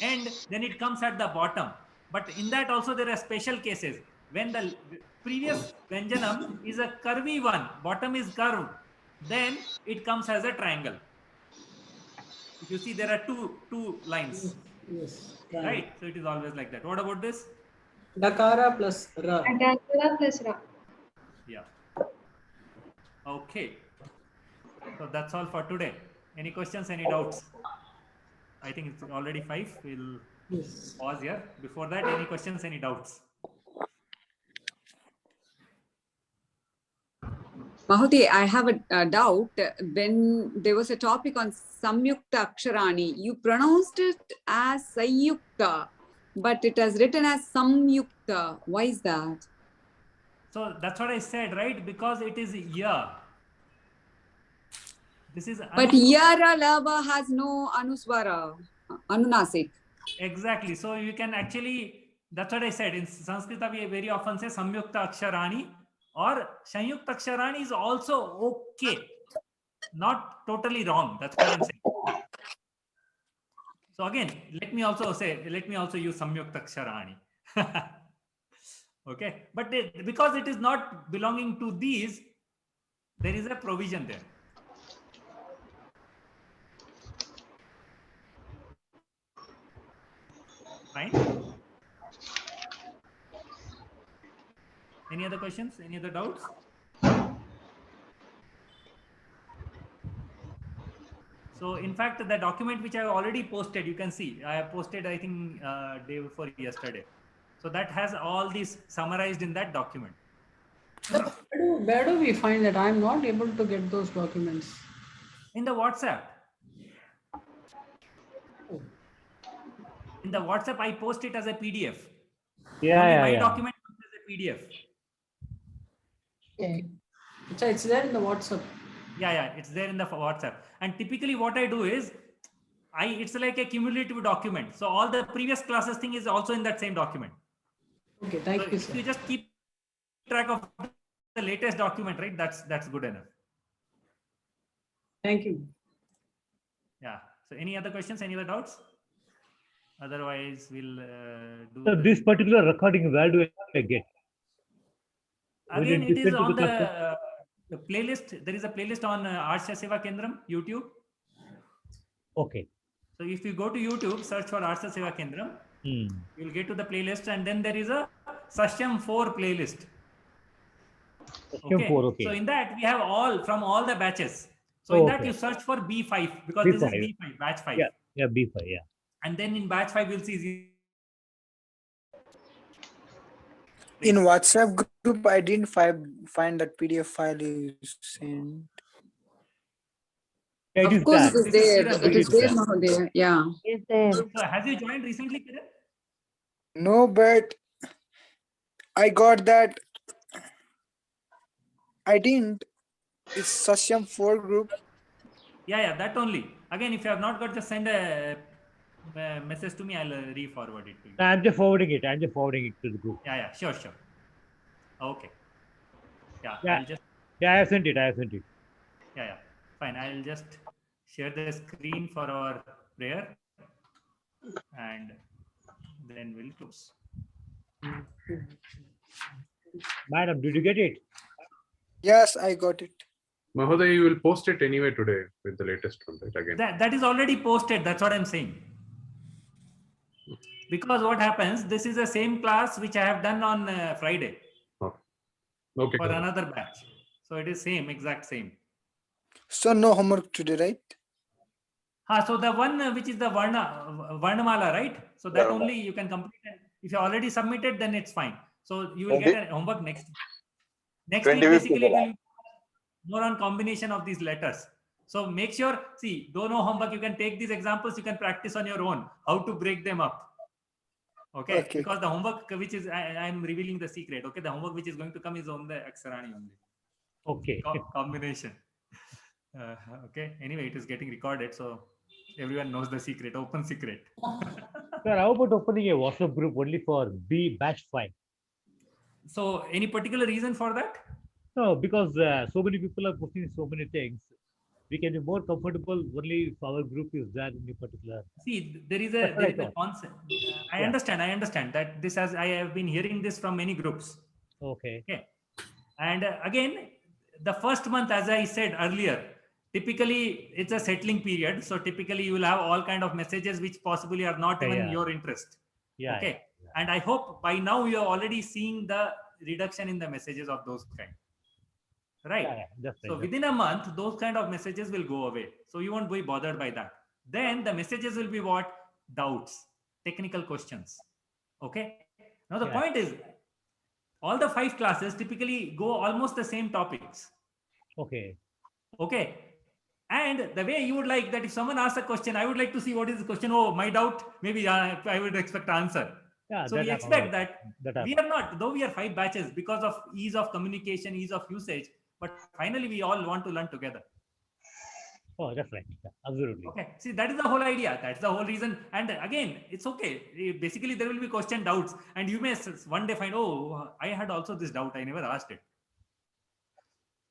end, then it comes at the bottom. But in that also there are special cases when the previous vyanjanam is a curvy one, bottom is curved, then it comes as a triangle. If you see, there are two lines. Yes. Right, so it is always like that. What about this? Dakara plus ra. Dakara plus ra. Yeah. Okay. So that's all for today. Any questions, any doubts? I think it's already 5. We'll pause here. Before that, any questions, any doubts? Mahoday, I have a doubt. When there was a topic on Samyukta Aksharani, you pronounced it as Sayukta, but it is written as Samyukta. Why is that? So that's what I said, right? Because it is ya. This is But Yara Lava has no Anuswara, Anunasik. Exactly. So you can actually, that's what I said. In Sanskrit, we very often say Samyukta Aksharani, or Sanyukta Aksharani is also okay. Not totally wrong. That's what I'm saying. So again, let me also use Samyukta Aksharani. Okay. But because it is not belonging to these, there is a provision there. Fine. Any other questions? Any other doubts? So in fact, the document which I have already posted, you can see, I have posted, I think, day before yesterday. So that has all these summarized in that document. Where do we find that? I'm not able to get those documents. In the WhatsApp. In the WhatsApp, I post it as a PDF. Only my document comes as a PDF. Okay. It's there in the WhatsApp. Yeah, it's there in the WhatsApp. And typically what I do is, it's like a cumulative document. So all the previous classes thing is also in that same document. Okay, thank you, sir. If you just keep track of the latest document, right? That's good enough. Thank you. Yeah. So any other questions? Any other doubts? Otherwise, we'll do. So this particular recording, where do I get? Again, it is on the playlist. There is a playlist on Arsha Seva Kendram YouTube. Okay. So if you go to YouTube, search for Arsha Seva Kendram, you'll get to the playlist, and then there is a Sasyam-4 playlist. Sasyam-4, okay. So in that we have from all the batches. So in that you search for B5 because this is B5, batch 5. Yeah, B5, yeah. And then in batch 5 you'll see. In WhatsApp group, I didn't find that PDF file you sent. Of course, it is there. It is there, Mahoday. Yeah. Is there? So have you joined recently, Kiran? No, but I got that. I didn't. It's Sasyam-4 group. Yeah, that only. Again, if you have not got, just send a message to me. I'll re-forward it to you. I'm just forwarding it. To the group. Yeah, sure. Okay. Yeah, I'll just. Yeah, I have sent it. Yeah, fine. I'll just share the screen for our prayer, and then we'll close. Madam, did you get it? Yes, I got it. Mahoday, you will post it anyway today with the latest one, right? Again. That is already posted. That's what I'm saying. Because what happens, this is the same class which I have done on Friday. Okay. For another batch. So it is same, exact same. So no homework today, right? So the one which is the Varnamala, right? So that only you can complete. And if you already submitted, then it's fine. So you will get a homework next week. Next week, basically, it will be more on combination of these letters. So make sure, see, though no homework, you can take these examples, you can practice on your own, how to break them up. Okay, because the homework which is, I'm revealing the secret. Okay, the homework which is going to come is on the Aksarani only. Okay. Combination. Okay, anyway, it is getting recorded, so everyone knows the secret, open secret. Sir, how about opening a WhatsApp group only for B batch 5? So, any particular reason for that? No, because so many people are posting so many things. We can be more comfortable only if our group is there in a particular. See, there is a concept. I understand that this has, I have been hearing this from many groups. Okay. And again, the first month, as I said earlier, typically it's a settling period. So typically you will have all kind of messages which possibly are not even your interest. And I hope by now you are already seeing the reduction in the messages of those kind. Right. So within a month, those kind of messages will go away. So you won't be bothered by that. Then the messages will be what? Doubts, technical questions. Okay. Now the point is, all the 5 classes typically go almost the same topics. Okay. And the way you would like that, if someone asks a question, I would like to see what is the question. Oh, my doubt, maybe I would expect answer. So we expect that we are not, though we are 5 batches because of ease of communication, ease of usage, but finally we all want to learn together. Oh, that's right. Yeah, absolutely. Okay. See, that is the whole idea. That's the whole reason. And again, it's okay. Basically, there will be question doubts, and you may one day find, oh, I had also this doubt. I never asked it.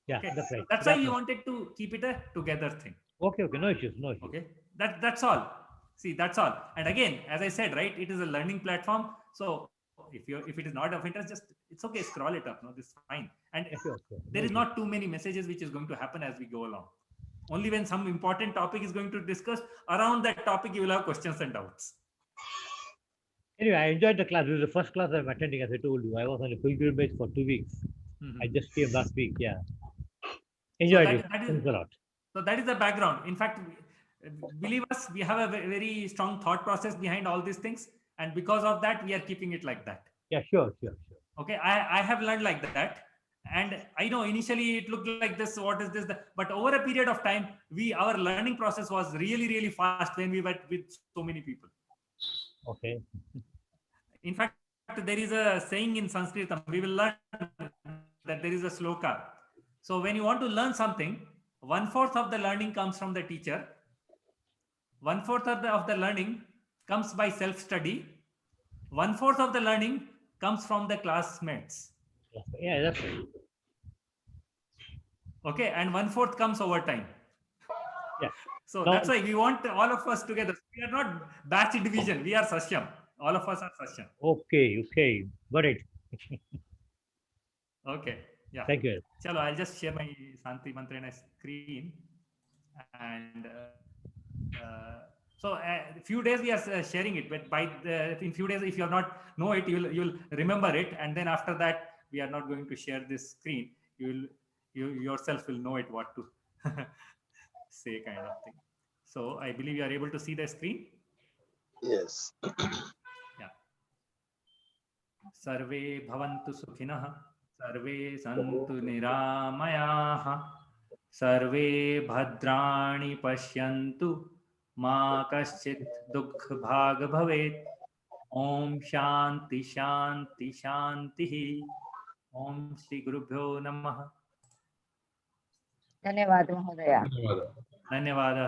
Yeah, that's right. That's why we wanted to keep it a together thing. Okay. No issues. Okay. That's all. See, that's all. And again, as I said, right, it is a learning platform. So if it is not of interest, just it's okay. Scroll it up. No, this is fine. And there is not too many messages which is going to happen as we go along. Only when some important topic is going to discuss, around that topic, you will have questions and doubts. Anyway, I enjoyed the class. This is the first class I'm attending, as I told you. I was on a pilgrimage for 2 weeks. I just came last week. Yeah. Enjoyed it. Thanks a lot. So that is the background. In fact, believe us, we have a very strong thought process behind all these things. And because of that, we are keeping it like that. Yeah, sure. Okay, I have learned like that. And I know initially it looked like this, what is this? But over a period of time, our learning process was really, really fast when we were with so many people. Okay. In fact, there is a saying in Sanskrit, we will learn that there is a sloka. So when you want to learn something, 1/4 of the learning comes from the teacher. 1/4 of the learning comes by self-study. 1/4 of the learning comes from the classmates. Yeah, that's right. Okay, and 1/4 comes over time. Yeah. So that's why we want all of us together. We are not batch division. We are Sasyam. All of us are Sasyam. Okay. Got it. Okay. Yeah. Thank you. Chalo, I'll just share my Santi Mantrana screen. And so a few days we are sharing it, but in few days, if you are not know it, you'll remember it. And then after that, we are not going to share this screen. You yourself will know it, what to say, kind of thing. So I believe you are able to see the screen. Yes. Yeah. Sarve bhavantu sukhinah, sarve santu niramayah, sarve bhadrani pashyantu, ma kaschit dukh bhag bhavet. Om shanti shanti shanti. Om Shri Gurubhyo Namah. धन्यवाद महोदय. धन्यवादः.